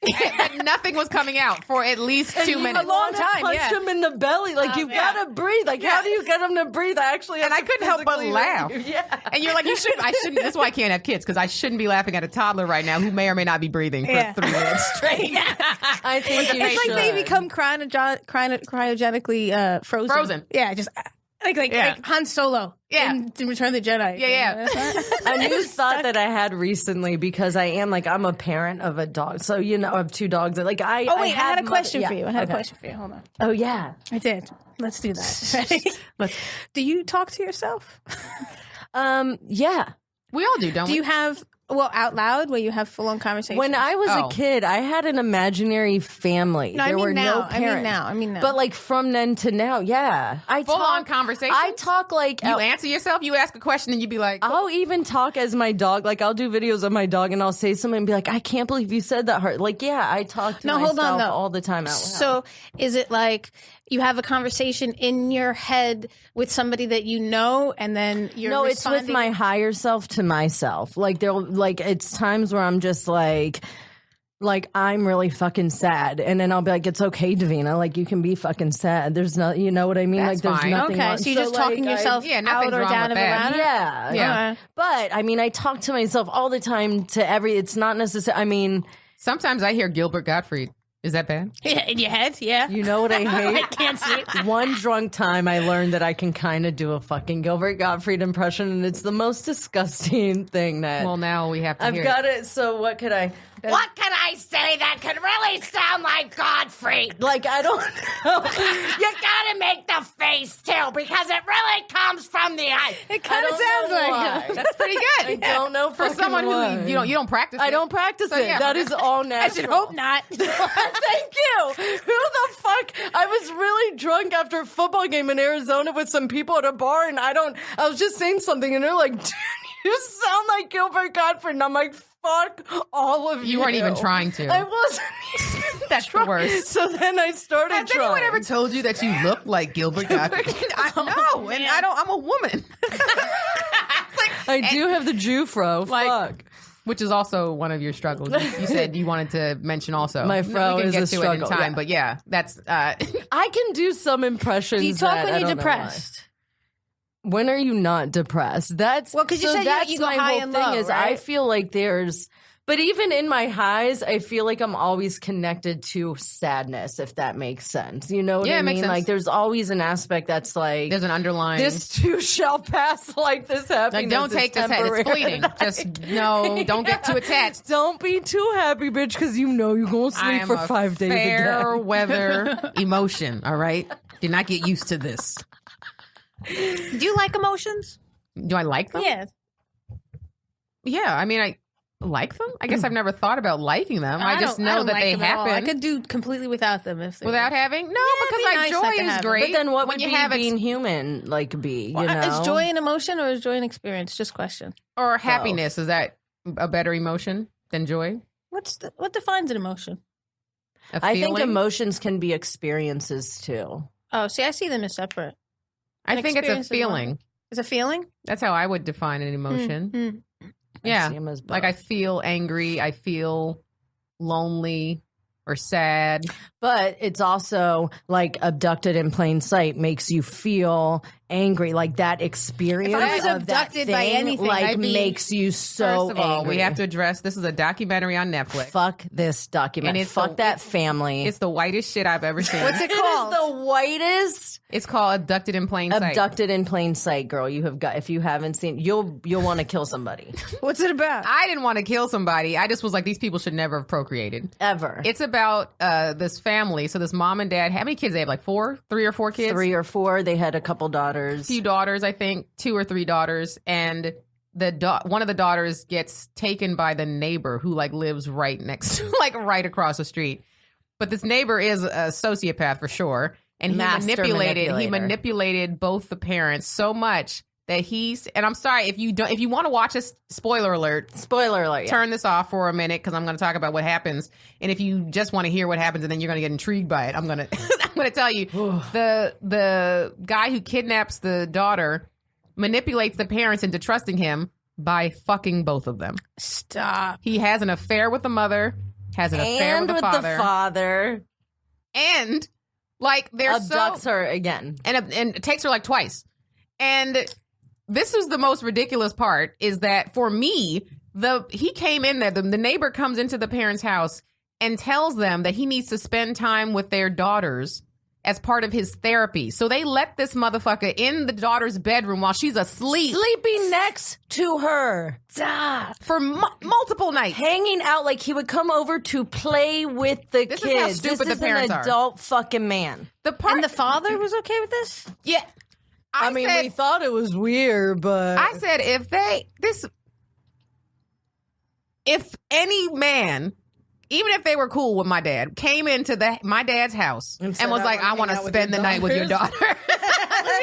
And nothing was coming out for at least 2 minutes. A long time, punch him in the belly. Like, you've got to breathe. Like, how do you get him to breathe? I couldn't help but laugh. Yeah. And you're like, I shouldn't. That's why I can't have kids, because I shouldn't be laughing at a toddler right now who may or may not be breathing for 3 minutes straight. I think it's like they become cryogenically frozen. Frozen. Yeah, just... Like Han Solo in Return of the Jedi. Yeah. A new thought that I had recently, because I'm a parent of a dog. So, of 2 dogs. Like, I had a question for you. I had a question for you. Hold on. Oh, yeah. I did. Let's do that. Do you talk to yourself? Yeah. We all do, don't we? Do you have... out loud, where you have full-on conversations? When I was a kid, I had an imaginary family. No, there were now. no parents. I mean now. But like from then to now, yeah. Full-on conversation? I talk like... You answer yourself? You ask a question and you be like... I'll even talk as my dog. Like, I'll do videos of my dog and I'll say something and be like, I can't believe you said that hard. Like, yeah, I talk to myself all the time out loud. So is it like... You have a conversation in your head with somebody that you know, and then you're it's with my higher self to myself. Like, it's times where I'm just like I'm really fucking sad, and then I'll be like, it's okay, Davina, like, you can be fucking sad. There's no, you know what I mean? That's like, there's fine. nothing Okay, wrong. so you're just talking yourself out or down about it? Yeah. But I mean, I talk to myself all the time. It's not necessary. I mean, sometimes I hear Gilbert Gottfried. Is that bad? Yeah, in your head, yeah. You know what I hate? I can't see it. One drunk time, I learned that I can kind of do a fucking Gilbert Gottfried impression, and it's the most disgusting thing that... Well, now we have to I've got it, so what could I... What can I say that could really sound like Gottfried? Like, I don't know. You gotta make the face, too, because it really comes from the eye. It kind of sounds like... That's pretty good. I don't know for someone who you don't practice. I don't practice it. Yeah. That is all natural. I should hope not. Thank you. Who the fuck? I was really drunk after a football game in Arizona with some people at a bar, and I was just saying something, and they're like, dude, you sound like Gilbert Gottfried. And I'm like, fuck all of you. You weren't even trying to. I wasn't even That's trying. the worst. So then I started Has trying. anyone ever told you that you look like Gilbert Gottfried? I know, and I'm a woman. I do have the Jufro. Fuck. Which is also one of your struggles. You said you wanted to mention also. My fro we can is get a to struggle. it in time, but yeah, that's. I can do some impressions. Do you talk when you're depressed? When are you not depressed? That's because you said you go high and low. Is right? I feel like but even in my highs, I feel like I'm always connected to sadness, if that makes sense. You know what I mean? Like there's always an aspect that's like there's an underlying. This too shall pass. Like this happiness. Like, don't take this head. It's fleeting. Just don't get too attached. Don't be too happy, bitch, because you know you're gonna sleep for 5 days a day. Fair weather emotion. All right. Do not get used to this. Do you like emotions? Do I like them? Yeah. Yeah. I mean, I like them. I guess I've never thought about liking them. I just know that they happen. I could do completely without them without having because like joy is great. But then what when would you have being human like be? You know, is joy an emotion or is joy an experience? Just question. Or happiness, is that a better emotion than joy? What defines an emotion? I think emotions can be experiences too. Oh, see, I see them as separate. I think it's a feeling. It's a feeling? That's how I would define an emotion. Yeah. Like I feel angry. I feel lonely or sad. But it's also like abducted in plain sight makes you feel angry. Like that experience if I was abducted by anything, like makes you so First of all, angry. we have to address this is a documentary on Netflix. Fuck this documentary. Fuck that family. It's the whitest shit I've ever seen. What's it called? It is the whitest. It's called Abducted in Plain Sight. Abducted in Plain Sight, girl. You have got. If you haven't seen, you'll want to kill somebody. What's it about? I didn't want to kill somebody. I just was like, these people should never have procreated Ever. It's about this family. So this mom and dad. How many kids they have? Like 3 or 4 kids. 3 or 4. They had a couple daughters. Few daughters, I think 2 or 3 daughters, and one of the daughters gets taken by the neighbor who like lives right next to, like right across the street. But this neighbor is a sociopath for sure. And he manipulated both the parents so much that and I'm sorry if you want to watch this, spoiler alert, turn this off for a minute because I'm going to talk about what happens. And if you just want to hear what happens and then you're going to get intrigued by it, I'm going to tell you the guy who kidnaps the daughter manipulates the parents into trusting him by fucking both of them. Stop. He has an affair with the mother, has an affair with the father. And like they're abducts her again. And takes her like twice. And this is the most ridiculous part is that for me, he came in there, the neighbor comes into the parents' house and tells them that he needs to spend time with their daughters as part of his therapy. So they let this motherfucker in the daughter's bedroom while she's asleep. Sleeping next to her. For multiple nights. Hanging out like he would come over to play with the kids. Is how stupid this the parents is an adult fucking man. And the father was okay with this? Yeah. I mean, we thought it was weird, but... I said, if any man, even if they were cool with my dad, came into my dad's house and was like, I want to spend the night with your daughter,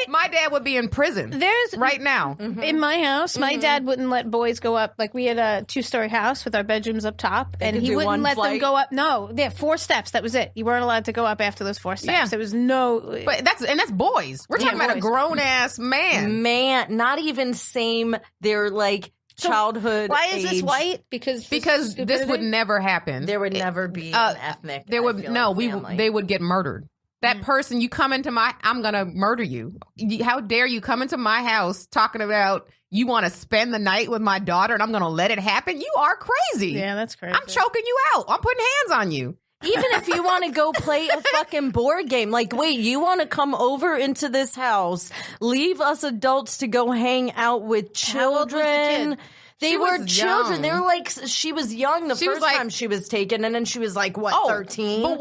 my dad would be in prison right now. In my house, my dad wouldn't let boys go up. Like, we had a 2-story house with our bedrooms up top, and he wouldn't let them go up. No, they had 4 steps. That was it. You weren't allowed to go up after those 4 steps. Yeah. There was no... But that's boys. We're talking about a grown-ass man. Not even same. They're like... childhood. Why is age. this white? Because this would never happen. There would never be an ethnic. They would get murdered. That person, you come into I'm gonna murder you. How dare you come into my house talking about you want to spend the night with my daughter and I'm gonna let it happen? You are crazy. Yeah, that's crazy. I'm choking you out. I'm putting hands on you. Even if you want to go play a fucking board game, like, wait, you want to come over into this house, leave us adults to go hang out with children? How old was the kid? They were children. They were like, she was young the first time she was taken, and then she was like, 13? But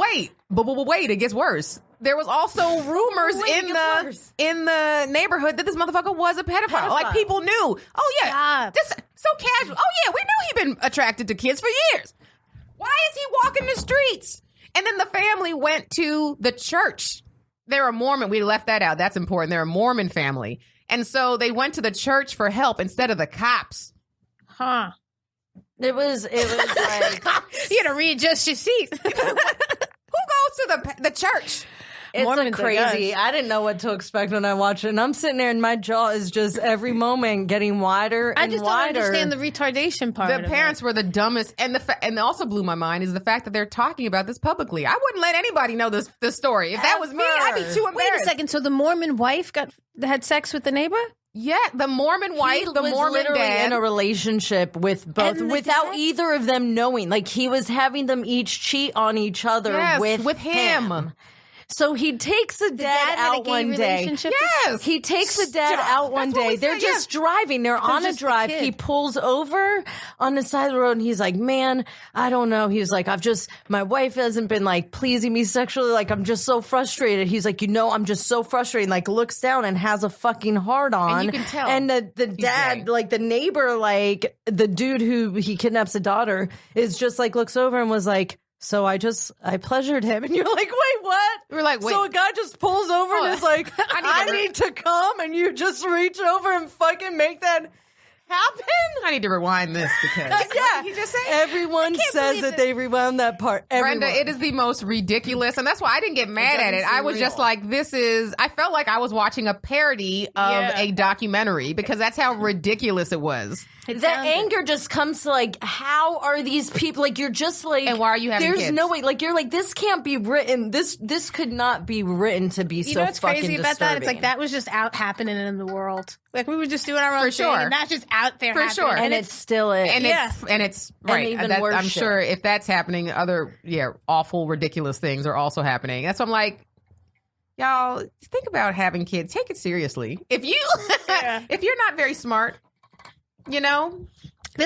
wait, it gets worse. There was also rumors in the neighborhood that this motherfucker was a pedophile. Like, people knew. Oh, yeah. This so casual. Oh, yeah, we knew he'd been attracted to kids for years. Why is he walking the streets? And then the family went to the church. They're a Mormon. We left that out. That's important. They're a Mormon family. And so they went to the church for help instead of the cops. Huh. It was like... You had to readjust your seat. Who goes to the church? It's crazy. I didn't know what to expect when I watched it, and I'm sitting there, and my jaw is just every moment getting wider and wider. I just don't understand the retardation part. The parents were the dumbest, and and also blew my mind is the fact that they're talking about this publicly. I wouldn't let anybody know this story. If that was me, I'd be too embarrassed. Wait a second. So the Mormon wife had sex with the neighbor? Yeah, the Mormon wife, the Mormon dad, in a relationship with both without either of them knowing. Like, he was having them each cheat on each other with him. So he takes the dad out one day. Yes. He takes the dad out one day. They're just driving. They're on a drive. He pulls over on the side of the road and he's like, man, I don't know. He was like, my wife hasn't been like pleasing me sexually. Like, I'm just so frustrated. He's like, I'm just so frustrated. Like, looks down and has a fucking hard on. And you can tell. And the dad, like the neighbor, like the dude who he kidnaps the daughter is just like looks over and was like, so I pleasured him. And you're like, wait, what? We're like, wait. So a guy just pulls over and is like, I need to come, and you just reach over and fucking make that happen? I need to rewind this because he just said everyone says that they rewound that part. Brenda, it is the most ridiculous, and that's why I didn't get mad at it. I was just like, I felt like I was watching a parody of a documentary because that's how ridiculous it was. Anger just comes to like, how are these people, like, you're just like, and why are you having there's kids? No way, like, you're like, this can't be written, this could not be written to be so fucking disturbing. You know what's crazy about that? It's like, that was just out happening in the world. Like, we were just doing our own thing, and that's just out there happening. Sure. And it still is. And it's right. And even worse I'm sure if that's happening, other, awful, ridiculous things are also happening. That's why I'm like, y'all, think about having kids. Take it seriously. If you're not very smart, there's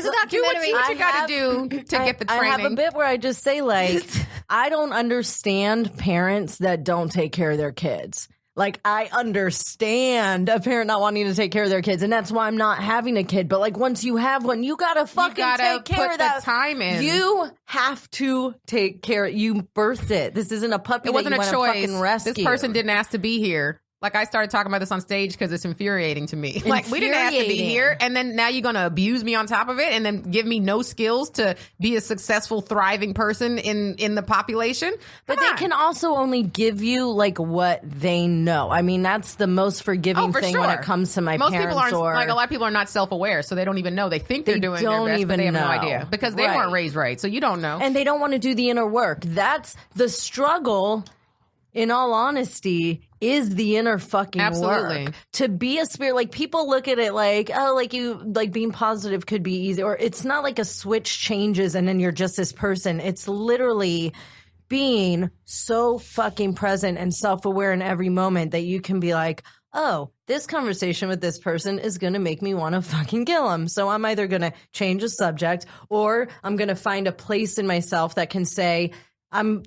a documentary. Do what you got to do to get the training. I have a bit where I just say, like, I don't understand parents that don't take care of their kids. Like, I understand a parent not wanting to take care of their kids, and that's why I'm not having a kid. But, like, once you have one, you gotta take care of that. Put the time in. You have to take care. You birthed it. This isn't a puppy. It wasn't a choice. Fucking rescue. This person didn't ask to be here. Like, I started talking about this on stage because it's infuriating to me. Like, we didn't ask to be here, and then now you're going to abuse me on top of it and then give me no skills to be a successful, thriving person in the population? But they can also only give you, like, what they know. I mean, that's the most forgiving thing when it comes to my parents. Most people aren't, like, a lot of people are not self-aware, so they don't even know. They think they're doing their best, but they have no idea. Because they weren't raised right, so you don't know. And they don't want to do the inner work. That's the struggle, in all honesty, is the inner fucking work. To be a spirit, like, people look at it like, oh, like, you, like, being positive could be easy, or it's not like a switch changes and then you're just this person. It's literally being so fucking present and self-aware in every moment that you can be like, oh, this conversation with this person is going to make me want to fucking kill him. So I'm either going to change the subject, or I'm going to find a place in myself that can say,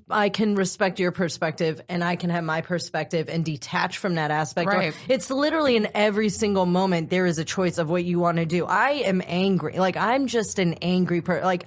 I can respect your perspective and I can have my perspective and detach from that aspect. Right. It's literally in every single moment there is a choice of what you want to do. I am angry. Like, I'm just an angry person. Like,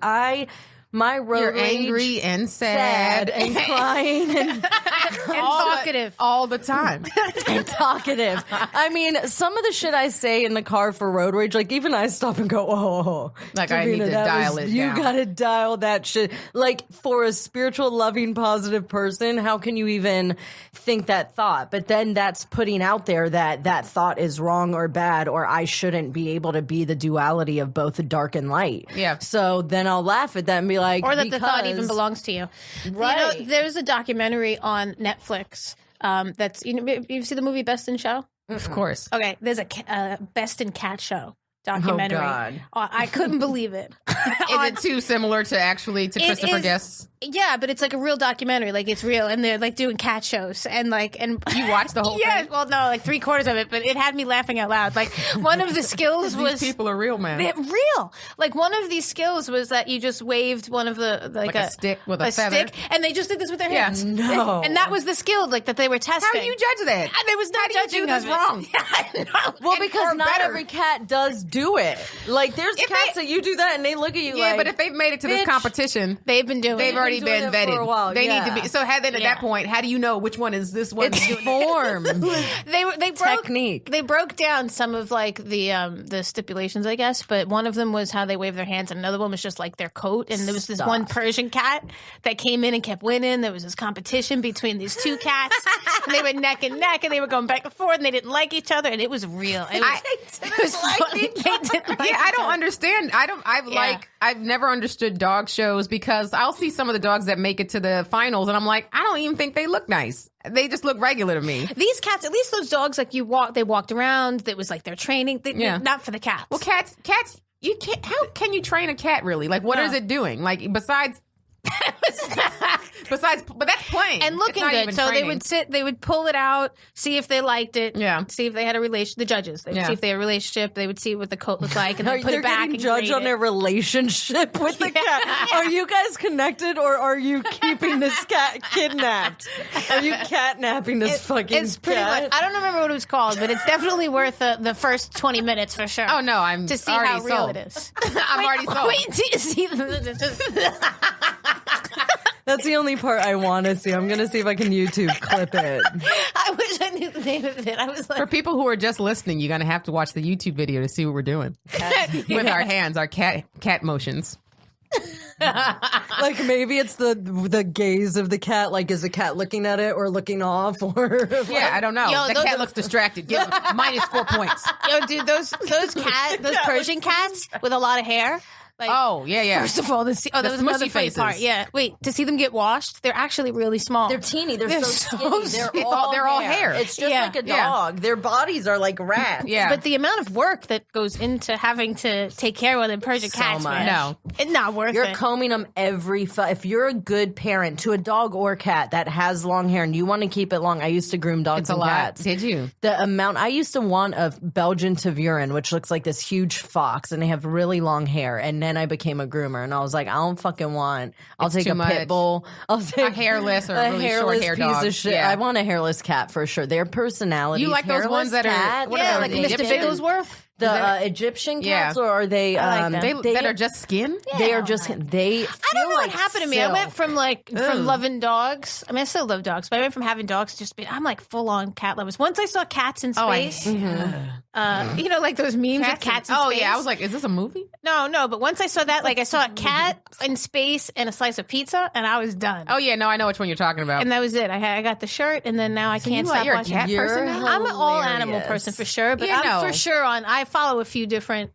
my road You're rage, angry and sad and crying and talkative all the time. And talkative. I mean, some of the shit I say in the car for road rage, like, even I stop and go, oh, like, Davina, I need to dial it down. You gotta dial that shit. Like, for a spiritual, loving, positive person, how can you even think that thought? But then that's putting out there that thought is wrong or bad, or I shouldn't be able to be the duality of both the dark and light. Yeah. So then I'll laugh at that and be like, or that the thought even belongs to you. Right. There's a documentary on Netflix that's, you see the movie Best in Show? Of course. Okay, there's a Best in Cat Show documentary. Oh, God. I couldn't believe it. Is it too similar to Christopher Guest's? Yeah, but it's like a real documentary. Like, it's real, and they're like doing cat shows, and you watched the whole thing? Yeah, well, no, like 3/4 of it, but it had me laughing out loud. Like, one of the skills was these people are real, man. They're real. Like, one of these skills was that you just waved one of the like a stick with a feather, stick, and they just did this with their hands. No, and that was the skill, like, that they were testing. How do you judge that? There was no judging do this of wrong. It. I know. Well, because not every cat does do it. Like, there's cats that you do that and they look at you like. Yeah, but if they've made it to this competition, they've been doing it. They've already already been vetted. For a while. They need to be. So at that point, how do you know which one is this one? It's form. They broke technique. They broke down some of like the stipulations, I guess. But one of them was how they wave their hands, and another one was just like their coat. And there was this one Persian cat that came in and kept winning. There was this competition between these two cats, and they were neck and neck, and they were going back and forth, and they didn't like each other, and it was real. I don't understand. I've never understood dog shows because I'll see some of the dogs that make it to the finals, and I'm like, I don't even think they look nice. They just look regular to me. These cats, at least those dogs, like they walked around. That was like their training. Not for the cats. Well, cats. You can't. How can you train a cat really? Like, what is it doing? Like, besides, but that's playing and looking good. So training. they would pull it out, see if they liked it, see if they had a relation. The judges, they would see if they had a relationship. They would see what the coat looked like, and then put They're it back and judge on their relationship with the cat. Are you guys connected, or are you keeping this cat kidnapped? Are you catnapping this fucking It's pretty cat? much. I don't remember what it was called, but it's definitely worth the first 20 minutes for sure. Oh no, I'm to see already how real sold. it is. I'm already sold. Wait until you see the. That's the only part I want to see. I'm going to see if I can YouTube clip it. I wish I knew the name of it. I was like, for people who are just listening, you're going to have to watch the YouTube video to see what we're doing with our hands, our cat motions. Like maybe it's the gaze of the cat. Like, is the cat looking at it or looking off? Or I don't know. The cat looks distracted. Give -4 points. Yo, dude, those Persian cats with a lot of hair. Like, First of all, that was another funny part. Yeah, wait, to see them get washed, they're actually really small. They're teeny. They're so skinny. They're all hair. It's just like a dog. Their bodies are like rats. Yeah, but the amount of work that goes into having to take care of them Persian cats, man, no, it's not worth it. You're combing them if you're a good parent to a dog or cat that has long hair and you want to keep it long. I used to groom dogs and cats. Did you? The amount I used to want a Belgian Tervuren, which looks like this huge fox, and they have really long hair. And then I became a groomer, and I was like, I don't fucking want. I'll take a pit bull. I'll take a hairless or a really short hair piece dog. of shit. Yeah. I want a hairless cat for sure. Their personality. You like those ones that are like Mr. Bigglesworth. The Egyptian cats, or are they? That are just skin. Yeah. They are just. They. I don't know what happened to me. I went from from loving dogs. I mean, I still love dogs, but I went from having dogs to just being. I'm like full on cat lovers. Once I saw Cats in Space, you know, like those memes with cats in space. Oh yeah, I was like, is this a movie? No, but once I saw that, like I saw a cat in space and a slice of pizza, and I was done. Oh yeah, no, I know which one you're talking about. And that was it. I got the shirt, and then now I can't stop watching. You're a cat person now? I'm an all animal person for sure, but I'm for sure I follow a few different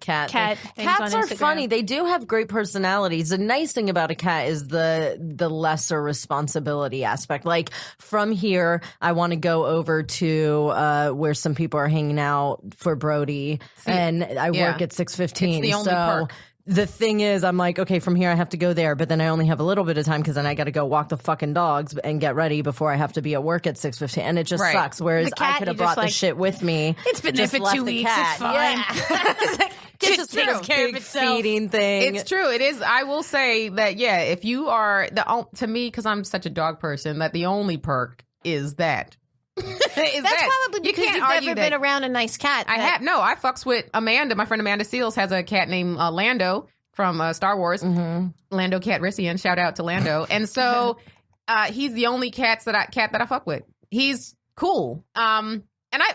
cat things cats on are Instagram. funny. They do have great personalities. The nice thing about a cat is the lesser responsibility aspect. Like from here, I want to go over to where some people are hanging out for Brody, and I work at 6:15. It's the only perk. The thing is, I'm like, okay, from here I have to go there, but then I only have a little bit of time because then I got to go walk the fucking dogs and get ready before I have to be at work at 6:15, and it just sucks. Whereas I could have brought the shit with me. It's been there for 2 weeks. It's fine. It just takes care of itself. Feeding thing. It's true. It is. I will say that. Yeah, if you are to me, because I'm such a dog person, that the only perk is that. That's probably because you've never been around a nice cat. I have. No, I fucks with Amanda. My friend Amanda Seals has a cat named Lando from Star Wars. Lando Calrissian. Shout out to Lando. And so he's the only cat that I fuck with. He's cool. And I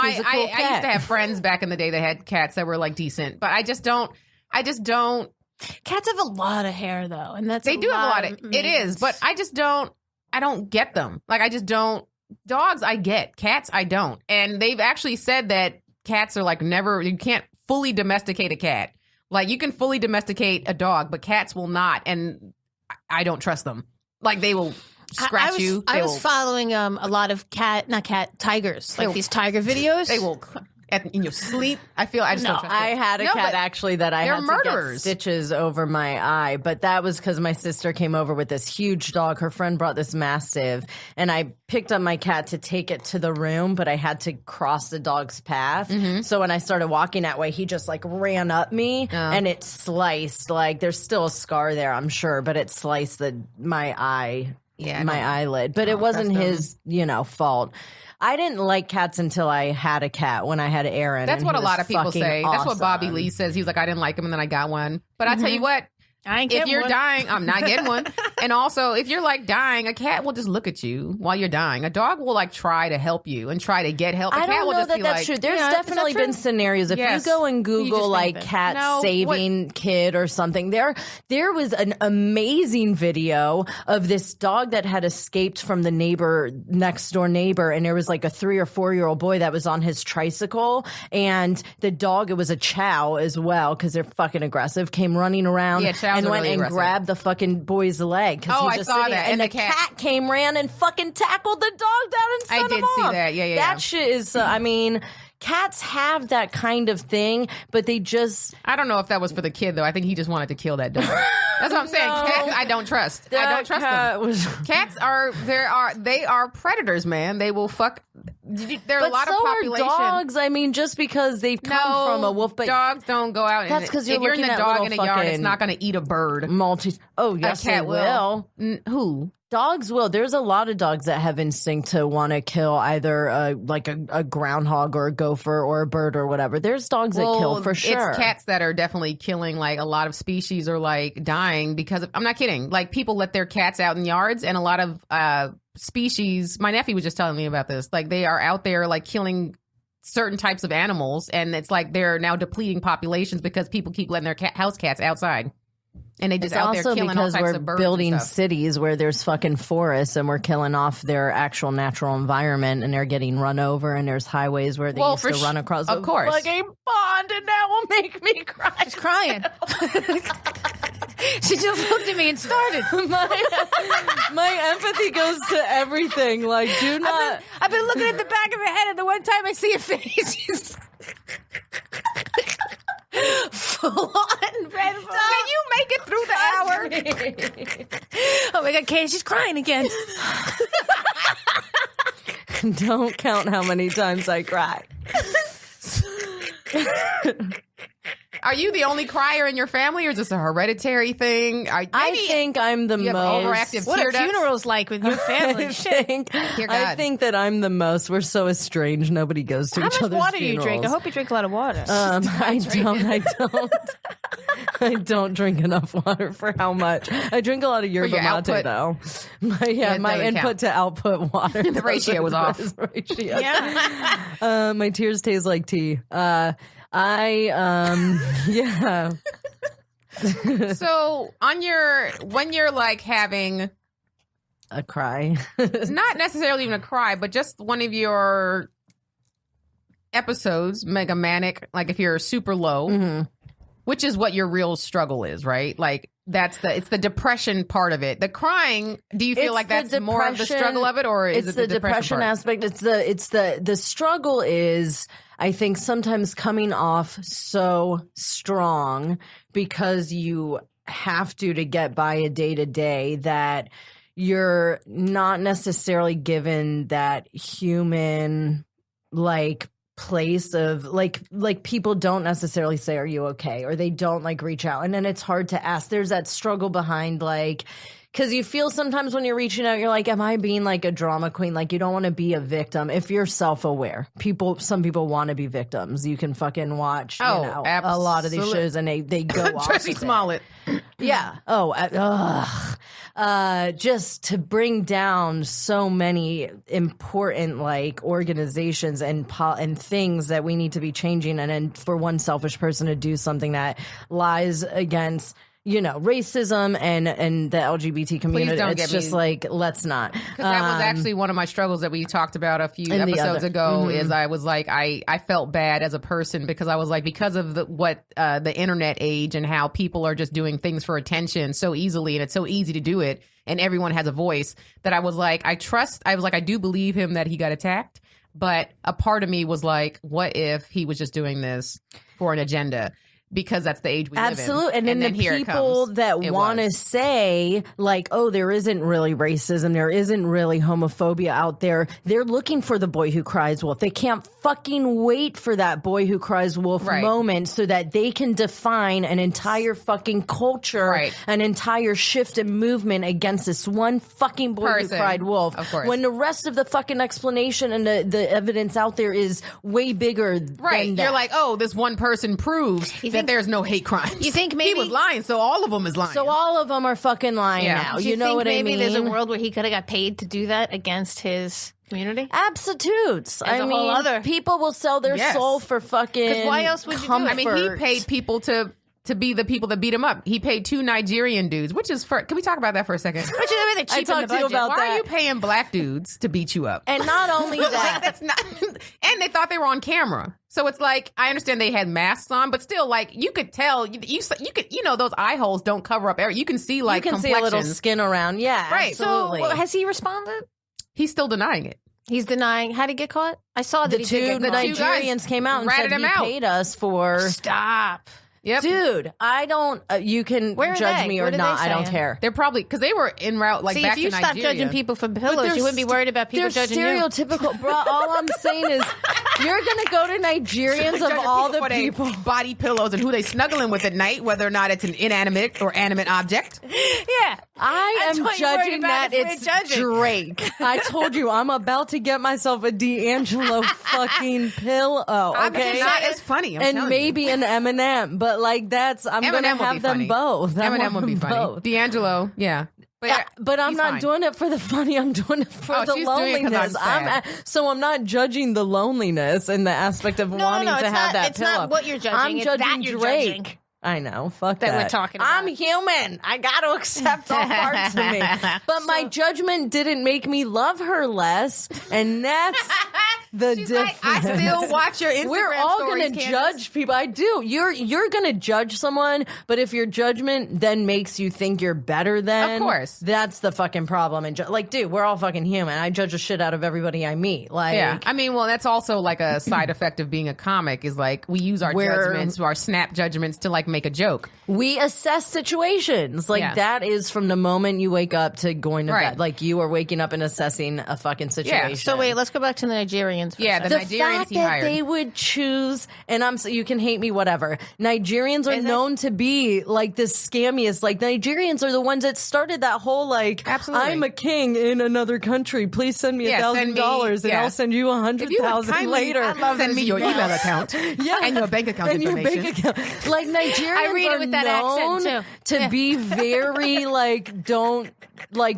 used to have friends back in the day that had cats that were like decent, but I just don't. Cats have a lot of hair though, and they do have a lot of. It is, but I don't get them. Like I just don't. Dogs, I get. Cats, I don't. And they've actually said that cats are like you can't fully domesticate a cat. Like you can fully domesticate a dog, but cats will not. And I don't trust them. Like they will scratch you. I was following a lot of tigers, like these tiger videos. They will in your sleep. I just don't trust them. I had a cat actually that I had to get stitches over my eye, but that was because my sister came over with this huge dog. Her friend brought this Mastiff, and I picked up my cat to take it to the room, but I had to cross the dog's path. So when I started walking that way, he just like ran up me, and it sliced. Like there's still a scar there, I'm sure, but it sliced my eye. Yeah, my eyelid, but it wasn't his, fault. I didn't like cats until I had a cat when I had Aaron. That's what a lot of people say. Awesome. That's what Bobby Lee says. He was like, I didn't like him, and then I got one. But I tell you what, I ain't getting if you're one. dying, I'm not getting one. And also, if you're like dying, a cat will just look at you while you're dying. A dog will like try to help you and try to get help. I don't know that that's true. There's definitely been scenarios. If you go and Google like cat saving kid or something, there was an amazing video of this dog that had escaped from the next door neighbor, and there was like a 3 or 4 year old boy that was on his tricycle, and the dog, it was a chow as well because they're fucking aggressive, came running around and went and grabbed the fucking boy's leg. Oh, I saw that. And the cat came, ran, and fucking tackled the dog down and set him off. I did see that. Yeah. That shit is, I mean, cats have that kind of thing, but they just... I don't know if that was for the kid, though. I think he just wanted to kill that dog. That's what I'm saying. Cats, I don't trust. I don't trust them. Cats are predators, man. They will fuck... There are a lot of population. Are dogs. I mean, just because they've come from a wolf, but dogs don't go out. That's because if you're in a dog in a yard, it's not going to eat a bird. Oh, yes, a cat they will. Who? Dogs will. There's a lot of dogs that have instinct to want to kill either a groundhog or a gopher or a bird or whatever. There's dogs that kill for sure. It's cats that are definitely killing. Like a lot of species are like dying because of, I'm not kidding. Like people let their cats out in yards, and a lot of species. My nephew was just telling me about this. Like they are out there like killing certain types of animals, and it's like they're now depleting populations because people keep letting their house cats outside. And they just out there killing all types of birds. We're building cities where there's fucking forests, and we're killing off their actual natural environment, and they're getting run over, and there's highways where they used to run across. Of course. Fucking pond, and that will make me cry. She's crying. She just looked at me and started. My empathy goes to everything. Like, do not. I've been looking at the back of her head, and the one time I see a face, she's full on red. Can you make it through the hour? Oh my God, Kay, she's crying again. Don't count how many times I cry. Are you the only crier in your family, or is this a hereditary thing? I think I'm the most. Overactive what are funerals like with your family? I think that I'm the most. We're so estranged. Nobody goes to each other's funerals. How much water do you drink? I hope you drink a lot of water. I don't drink enough water for how much. I drink a lot of yerba mate, though. My input to output water. The ratio was off. Yeah. My tears taste like tea. Yeah. So when you're like having a cry, not necessarily even a cry, but just one of your episodes, mega manic, like if you're super low, which is what your real struggle is, right? Like it's the depression part of it. The crying, do you feel like that's more of the struggle of it, or is it the depression aspect? It's the struggle is, I think, sometimes coming off so strong because you have to get by a day to day that you're not necessarily given that human place of like people don't necessarily say, are you okay? Or they don't reach out. And then it's hard to ask. There's that struggle behind because you feel sometimes when you're reaching out, you're like, am I being a drama queen? Like, you don't want to be a victim. If you're self-aware, some people want to be victims. You can fucking watch a lot of these shows, and they go off. Tracy Smollett. Yeah. Just to bring down so many important organizations and things that we need to be changing, and then for one selfish person to do something that lies against racism and the LGBT community. It's just let's not. Because that was actually one of my struggles that we talked about a few episodes ago. Is I was I felt bad as a person because I was because of the internet age and how people are just doing things for attention so easily, and it's so easy to do it, and everyone has a voice, that I was I do believe him that he got attacked, but a part of me was what if he was just doing this for an agenda? Because that's the age we live in. Absolutely. And then the people that want to say, there isn't really racism, there isn't really homophobia out there, they're looking for the boy who cries wolf. They can't fucking wait for that boy who cries wolf moment so that they can define an entire fucking culture, an entire shift and movement against this one fucking boy who cried wolf. Of course. When the rest of the fucking explanation and the evidence out there is way bigger than that. You're this one person proves that there's no hate crimes. You think maybe he was lying, so all of them is lying. So all of them are fucking lying now. You know what I mean? Maybe there's a world where he could have got paid to do that against his community? Absolutes. I mean, people will sell their soul for fucking. Because why else would you do it? I mean, he paid people to be the people that beat him up. He paid 2 Nigerian dudes, which is can we talk about that for a second? I talked to you about Why are you paying black dudes to beat you up? And not only that, that's not. And they thought they were on camera, so it's like I understand they had masks on, but still, like you could tell, you could, those eye holes don't cover up. You can see like you can see a little skin around. Yeah, right. Absolutely. So has he responded? He's still denying it. He's denying. How did he get caught? I saw that the Nigerians came out and said he paid us for. Stop. Yep. Dude, I don't. You can judge me or not. I don't care. They're probably because they were en route. Like, back if you to stop Nigeria. judging people for pillows, you wouldn't be worried about people judging you. They're stereotypical, bro. All I'm saying is, you're gonna go to Nigerians of all the people, body pillows and who they snuggling with at night, whether or not it's an inanimate or animate object. Yeah, I am judging that it's Drake. I told you, I'm about to get myself a D'Angelo fucking pillow. Okay, not as funny, and maybe an Eminem, but like that's. I'm going to have them both. Eminem would be funny. D'Angelo, yeah. But I'm not doing it for the funny. I'm doing it for the loneliness. I'm not judging the loneliness and the aspect of wanting to have that pillow. It's not what you're judging. I'm judging that you're Drake. Judging. I know. Fuck that. We're talking about. I'm human. I got to accept all parts of me. But my judgment didn't make me love her less, and that's the difference. Like, I still watch your Instagram We're all going to judge people. I do. You're going to judge someone, but if your judgment then makes you think you're better than, of course, that's the fucking problem. And like, dude, we're all fucking human. I judge the shit out of everybody I meet. Like, yeah. I mean, well, that's also like a side effect of being a comic. Is like we use our judgments, our snap judgments, to like make a joke. We assess situations. Like that is from the moment you wake up to going to bed. Like you are waking up and assessing a fucking situation. Yeah. So wait, let's go back to the Nigerians. The Nigerians fact that they would choose, and you can hate me, whatever. Nigerians are known to be like the scammiest. Like Nigerians are the ones that started that whole like, absolutely. I'm a king in another country. Please send me $1,000 and I'll send you 100,000 later. Send me your email account and your bank account information. Like Nigerians are with that known to be very like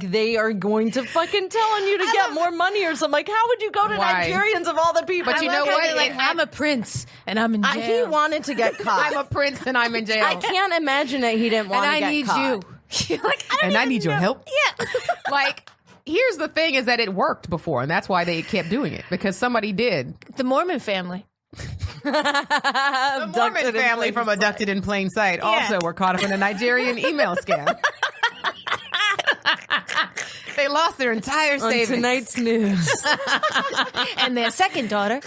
they are going to fucking telling you to get more money or something. Like, how would you go to Nigerians of all the people? But you know what? Like, I'm a prince and I'm in jail. He wanted to get caught. I'm a prince and I'm in jail. I can't imagine that he didn't want to get caught. And I need you. Like, I need your help. Yeah. Like, here's the thing: is that it worked before, and that's why they kept doing it because somebody did. The Mormon family. The Mormon family from Abducted in Plain Sight also were caught up in a Nigerian email scam. They lost their entire savings. On tonight's news. And their second daughter.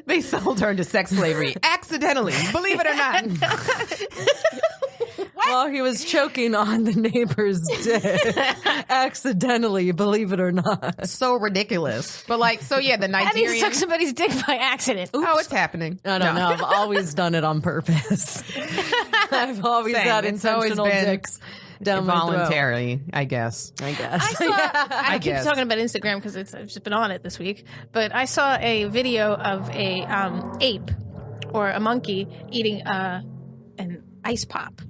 They sold her into sex slavery accidentally, believe it or not. While he was choking on the neighbor's dick. Accidentally, believe it or not. So ridiculous. But like, so yeah, the Nigerians. How do you suck somebody's dick by accident? Oops. Oh, it's happening. I don't know. I've always done it on purpose. I've always had intentional dicks. Down voluntarily, I guess. I keep talking about Instagram because I've just been on it this week. But I saw a video of a ape or a monkey eating an ice pop.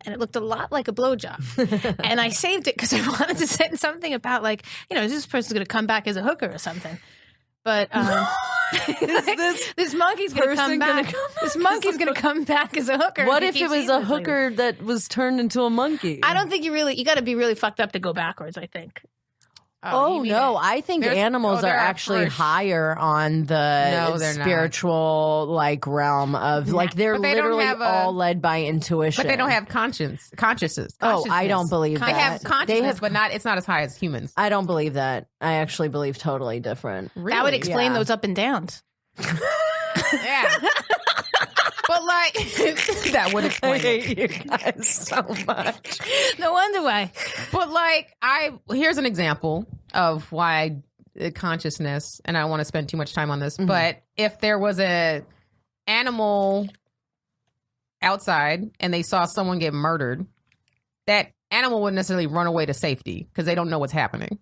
And it looked a lot like a blowjob. And I saved it because I wanted to say something about like, this person's going to come back as a hooker or something. But this monkey's going to come back. This monkey's going to come back as a hooker. What if it was a hooker that was turned into a monkey? I don't think you got to be really fucked up to go backwards, I think. Oh no, I think animals are actually higher on the spiritual like realm of like they're literally all led by intuition. But they don't have consciousness. Oh, I don't believe that. They have consciousness, but it's not as high as humans. I don't believe that. I actually believe totally different. Really? That would explain those up and downs. Yeah. But like that would explain. I hate you guys so much. No wonder why. But like here's an example of why consciousness, and I don't want to spend too much time on this, but if there was a animal outside and they saw someone get murdered, that animal wouldn't necessarily run away to safety because they don't know what's happening.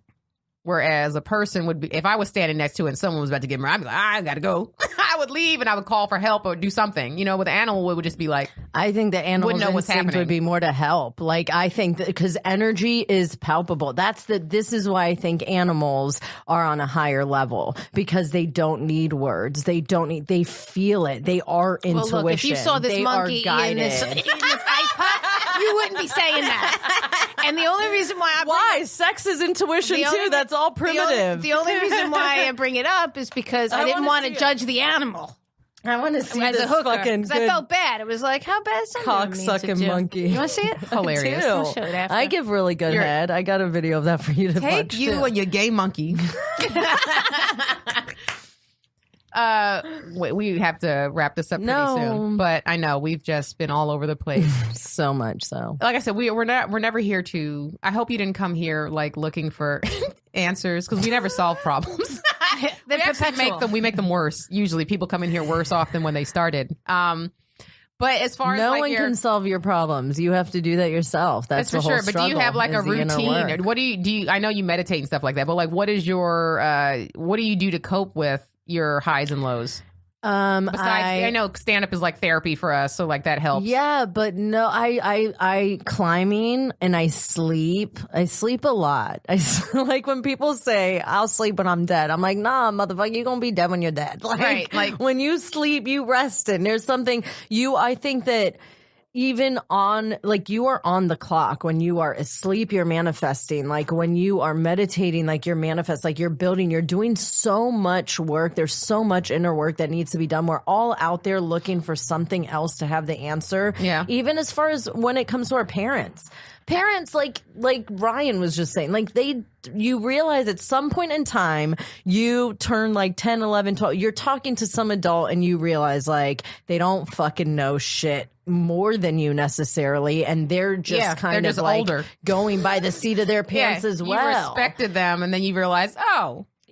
Whereas a person would be, if I was standing next to it and someone was about to get murdered, I'd be like, I gotta go. I would leave and I would call for help or do something. You know, with an animal, it would just be like, I think the animal's instinct would be more to help. Like, I think that because energy is palpable. This is why I think animals are on a higher level, because they don't need words. They feel it. They are intuition. Well, look, if you saw this monkey eating this ice pop, you wouldn't be saying that. And the only reason why sex is intuition too. That's all primitive. The only reason why I bring it up is because I didn't want to judge the animal. I want to see as this a hooker, fucking because I felt bad. It was like, how bad is cock-sucking monkey. You want to see it? Hilarious. I'll show it after. I give really good head. I got a video of that for you to watch. Take you and your gay monkey. We have to wrap this up pretty soon, but I know we've just been all over the place. So much so. Like I said, we're never here to. I hope you didn't come here like looking for answers, because we never solve problems. We make them worse. Usually, people come in here worse off than when they started. But as far as no one can solve your problems, you have to do that yourself. That's for sure. But do you have like a routine? What do you? I know you meditate and stuff like that, but like, what is your? What do you do to cope with your highs and lows? Besides, I know stand-up is like therapy for us, so like that helps. Yeah, but no, I climbing and I sleep. I sleep a lot. Like when people say I'll sleep when I'm dead, I'm like, nah, motherfucker, you're gonna be dead when you're dead. Like when you sleep, you rest, and there's something I think that. Even on, like, you are on the clock. When you are asleep, you're manifesting. Like, when you are meditating, like, you're manifest, like, you're building, you're doing so much work. There's so much inner work that needs to be done. We're all out there looking for something else to have the answer. Yeah. Even as far as when it comes to our parents. Parents, like Ryan was just saying, like, you realize at some point in time, you turn like 10, 11, 12, you're talking to some adult and you realize, like, they don't fucking know shit more than you necessarily, and they're just kind of like older, going by the seat of their pants as well. You respected them, and then you realize,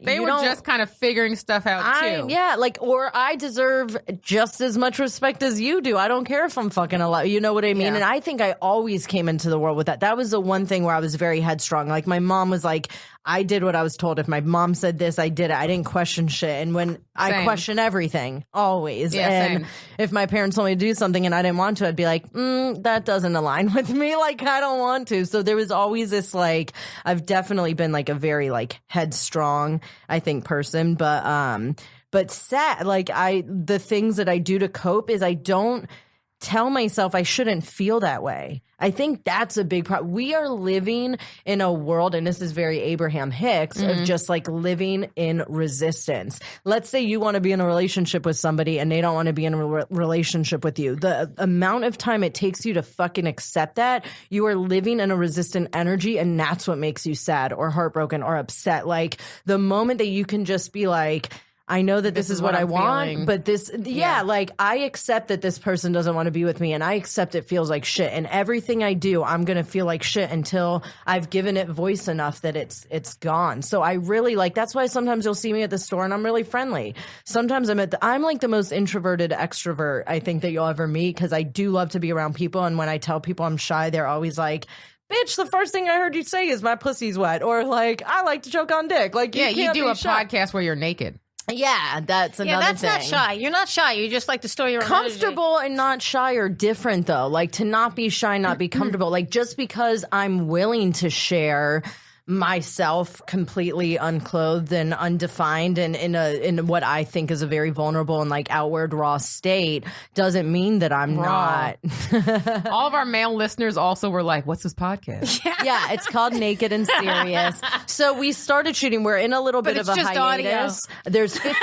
they were just kind of figuring stuff out too. Yeah, like, or I deserve just as much respect as you do. I don't care if I'm fucking alive. You know what I mean? Yeah. And I think I always came into the world with that. That was the one thing where I was very headstrong. Like, my mom was like, I did what I was told. If my mom said this, I did it. I didn't question shit. And when I question everything, always. Yeah, and if my parents told me to do something and I didn't want to, I'd be like, that doesn't align with me. Like, I don't want to. So there was always this, like, I've definitely been like a very like headstrong, I think, person. But sad, like, the things that I do to cope is I don't tell myself I shouldn't feel that way. I think that's a big problem. We are living in a world, and this is very Abraham Hicks, of just like living in resistance. Let's say you want to be in a relationship with somebody and they don't want to be in a relationship with you. The amount of time it takes you to fucking accept that, you are living in a resistant energy, and that's what makes you sad or heartbroken or upset. Like, the moment that you can just be like, I know that this is what I want, but like, I accept that this person doesn't want to be with me, and I accept it feels like shit. And everything I do, I'm going to feel like shit until I've given it voice enough that it's gone. So I really, like, that's why sometimes you'll see me at the store and I'm really friendly. Sometimes I'm like the most introverted extrovert I think that you'll ever meet, because I do love to be around people. And when I tell people I'm shy, they're always like, bitch, the first thing I heard you say is my pussy's wet, or like, I like to choke on dick. Like, you do a podcast where you're naked. Yeah, that's another thing. Yeah, that's not shy. You're not shy. You just like to store your own comfortable energy. And not shy are different, though. Like, to not be shy, not be comfortable. Like, just because I'm willing to share myself completely unclothed and undefined and in what I think is a very vulnerable and like outward raw state doesn't mean that I'm not. All of our male listeners also were like, what's this podcast? Yeah, it's called Naked and Serious. So we started shooting. We're in a little bit of a hiatus. Audio. There's 50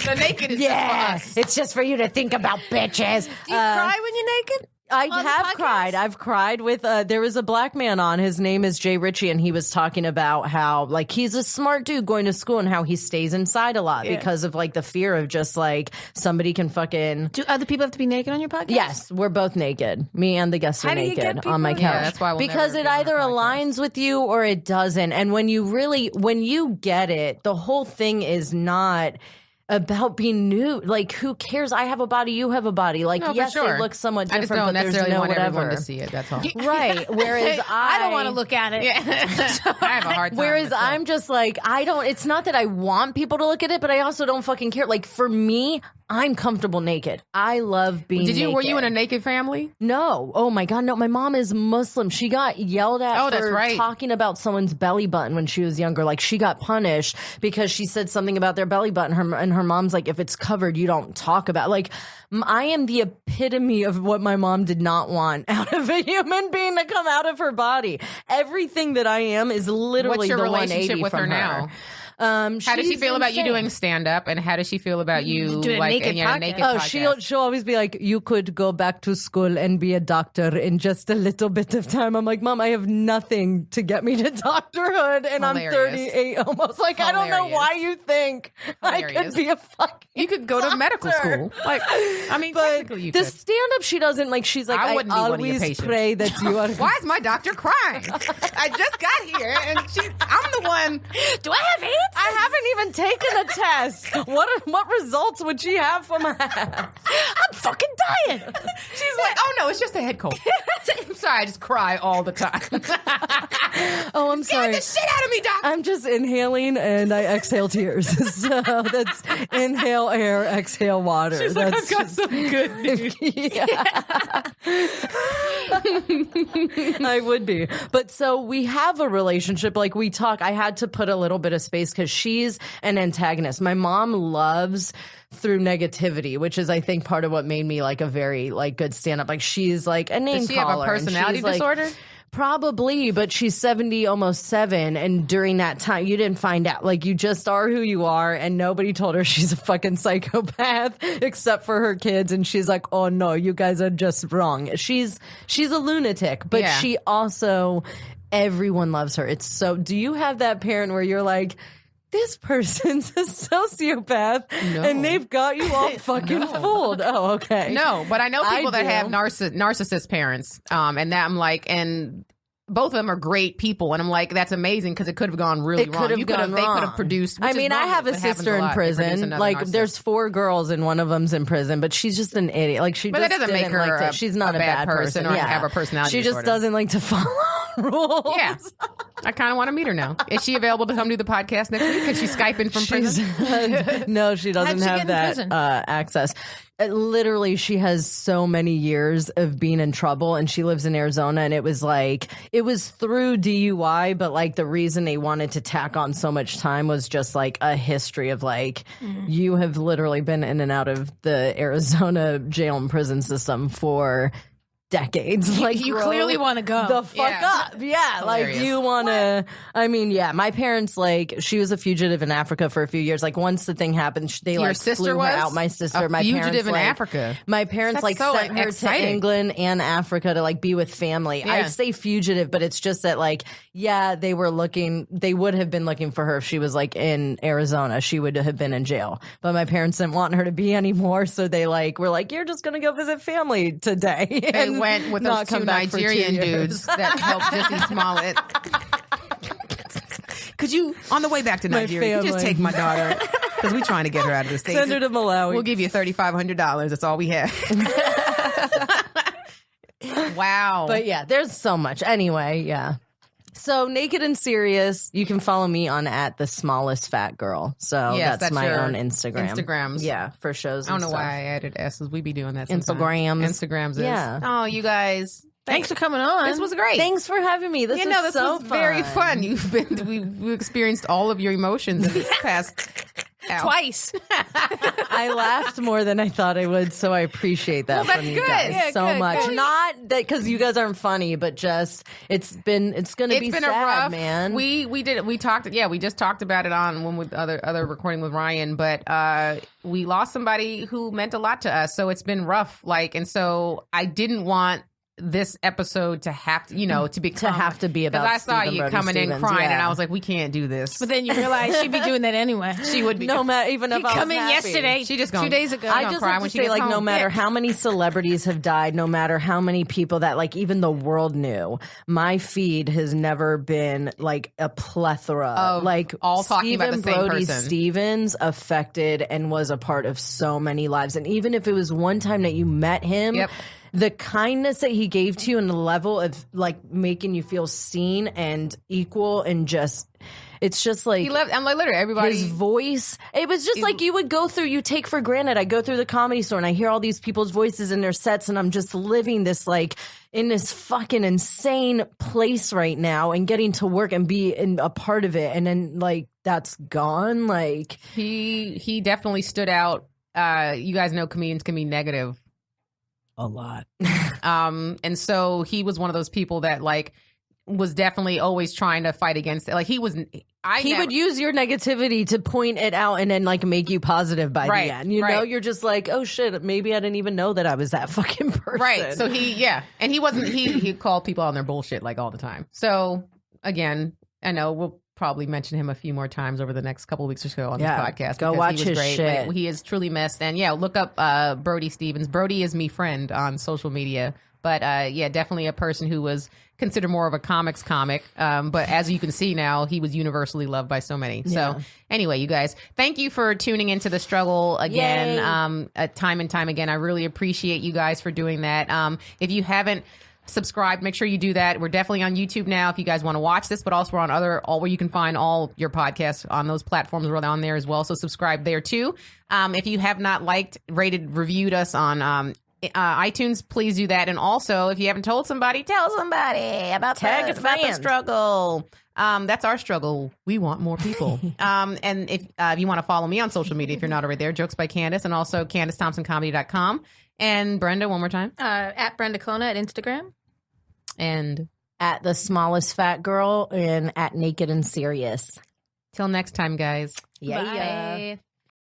The naked is just for us. It's just for you to think about, bitches. Do you cry when you're naked? I have cried. I've cried with, there was a black man on, his name is Jay Ritchie, and he was talking about how, like, he's a smart dude going to school and how he stays inside a lot because of, like, the fear of just, like, somebody can fucking... Do other people have to be naked on your podcast? Yes, we're both naked. Me and the guests are naked on my couch. Yeah, that's why because it either aligns with you or it doesn't. And when you get it, the whole thing is not... about being nude. Like, who cares? I have a body, you have a body. Like, no, yes, sure. they look somewhat different, I just don't but necessarily there's no want whatever. everyone to see it. That's all. Right. Whereas I don't want to look at it. Yeah. I have a hard time. Whereas I'm just like, it's not that I want people to look at it, but I also don't fucking care. Like, for me, I'm comfortable naked. I love being naked. Were you in a naked family? No. Oh my God, no. My mom is Muslim. She got yelled at for talking about someone's belly button when she was younger. Like, she got punished because she said something about their belly button. And her mom's like, if it's covered, you don't talk about. Like, I am the epitome of what my mom did not want out of a human being to come out of her body. Everything that I am is literally What's your the relationship 180 with from her now? How does she feel about you doing stand up, and how does she feel about you doing like naked in your naked podcast? She'll always be like, you could go back to school and be a doctor in just a little bit of time. I'm like, Mom, I have nothing to get me to doctorhood, and I'm 38 almost. Like, I don't know why you think I could be a fucking You could go to medical school. Like, I mean, technically you could. The stand up, she doesn't like. She's like, I always pray that you are. Why is my doctor crying? I just got here, and I'm the one. Do I have AIDS? I haven't even taken a test. What results would she have from my ass? I'm fucking dying. She's like, oh no, it's just a head cold. I'm sorry, I just cry all the time. Oh, I'm sorry. Get the shit out of me, doc. I'm just inhaling and I exhale tears. So that's inhale air, exhale water. She's like, I've got some good news. I would be. But so we have a relationship. Like, we talk. I had to put a little bit of space because she's an antagonist. My mom loves through negativity, which is, I think, part of what made me like a very like good stand-up. Like, she's like a name Does she caller. have a personality disorder? Probably, but she's 70, almost 7, and during that time, you didn't find out. Like, you just are who you are, and nobody told her she's a fucking psychopath except for her kids, and she's like, oh no, you guys are just wrong. She's a lunatic, but she also, everyone loves her. It's so, do you have that parent where you're like, this person's a sociopath, and they've got you all fucking fooled? Oh, okay. No, but I know people that have narcissist parents, and that I'm like, and both of them are great people, and I'm like, that's amazing because it could have gone really wrong. They could have produced. I mean, I have a sister in prison. Like, there's 4 girls, and one of them's in prison, but she's just an idiot. Like, but that doesn't make her. She's not a bad person or have a personality disorder. She just doesn't like to follow rules. Yeah. I kind of want to meet her now. Is she available to come do the podcast next week? Because she's Skyping from prison? No, she doesn't have that access. Literally, she has so many years of being in trouble, and she lives in Arizona, and it was through DUI, but like the reason they wanted to tack on so much time was just like a history of like, you have literally been in and out of the Arizona jail and prison system for decades. Like, you clearly want to go the fuck up. Yeah. Hilarious. Like, you want to, I mean, yeah, my parents, like, she was a fugitive in Africa for a few years. Like, once the thing happened, they Your sister flew was her out. My sister, my fugitive parents, in Africa. My parents That's sent her to England and Africa to like be with family. Yeah. I say fugitive, but it's just that like, they would have been looking for her if she was like in Arizona. She would have been in jail. But my parents didn't want her to be anymore, so they like were like, you're just gonna go visit family today. They went with those 2 Nigerian dudes that helped Jussie Smollett. Could you, on the way back to Nigeria, just take my daughter? Because we're trying to get her out of the States. Send her to Malawi. We'll give you $3,500. That's all we have. Wow. But yeah, there's so much. Anyway, yeah. So, Naked and Serious, you can follow me on @thesmallestfatgirl. So that's my own Instagram. Instagrams. Yeah, for shows. I don't know stuff. why I added S's. We be doing that sometimes. Instagrams. Yeah. Oh, you guys. Thanks for coming on. This was great. Thanks for having me. This was so fun. Fun. Very fun. We experienced all of your emotions in this past twice. I laughed more than I thought I would, so I appreciate that from you guys so much. Good. Not that because you guys aren't funny, but just it's going to be sad, a rough, man. We just talked about it on one with other recording with Ryan, but we lost somebody who meant a lot to us, so it's been rough. Like, and so I didn't want this episode to have to, to be about. I saw you coming Stevens, in crying, and I was like, we can't do this. But then you realize she'd be doing that anyway. She would be. No matter, even if I was come in happy. yesterday. She just 2 days ago. I just have to say, like, no matter how many celebrities have died, no matter how many people that, like, even the world knew, my feed has never been like a plethora of like all talking about the same Brody person. Stevens affected and was a part of so many lives, and even if it was one time that you met him. Yep. The kindness that he gave to you and the level of like making you feel seen and equal and just, it's just like he loved. I'm like literally everybody. His voice. It was just like you would go through. You take for granted. I go through the Comedy Store and I hear all these people's voices in their sets, and I'm just living this like in this fucking insane place right now, and getting to work and be a part of it, and then like that's gone. Like he definitely stood out. You guys know comedians can be negative. A lot. And so he was one of those people that like was definitely always trying to fight against it. Like he was, he would use your negativity to point it out and then like make you positive by the end. You know, you're just like, oh shit, maybe I didn't even know that I was that fucking person. Right. So and he wasn't, he called people on their bullshit like all the time. So again, I know we'll probably mention him a few more times over the next couple of weeks or so on this podcast. Go watch his shit. He is truly missed. And look up Brody Stevens. Brody is me friend on social media. But definitely a person who was considered more of a comics comic. But as you can see now, he was universally loved by so many. So anyway, you guys, thank you for tuning into The Struggle again, time and time again. I really appreciate you guys for doing that. If you haven't subscribe, make sure you do that. We're definitely on YouTube now if you guys want to watch this, but also we're on where you can find all your podcasts on those platforms. We're on there as well, so subscribe there too. If you have not liked, rated, reviewed us on iTunes, please do that. And also, if you haven't told somebody, tell somebody about the struggle. That's our struggle. We want more people. And if you want to follow me on social media, if you're not already there, Jokes by Candice, and also CandiceThompsonComedy.com. And Brenda, one more time. At Brenda Clona at Instagram. And at The Smallest Fat Girl and at Naked and Serious. Till next time, guys. Bye.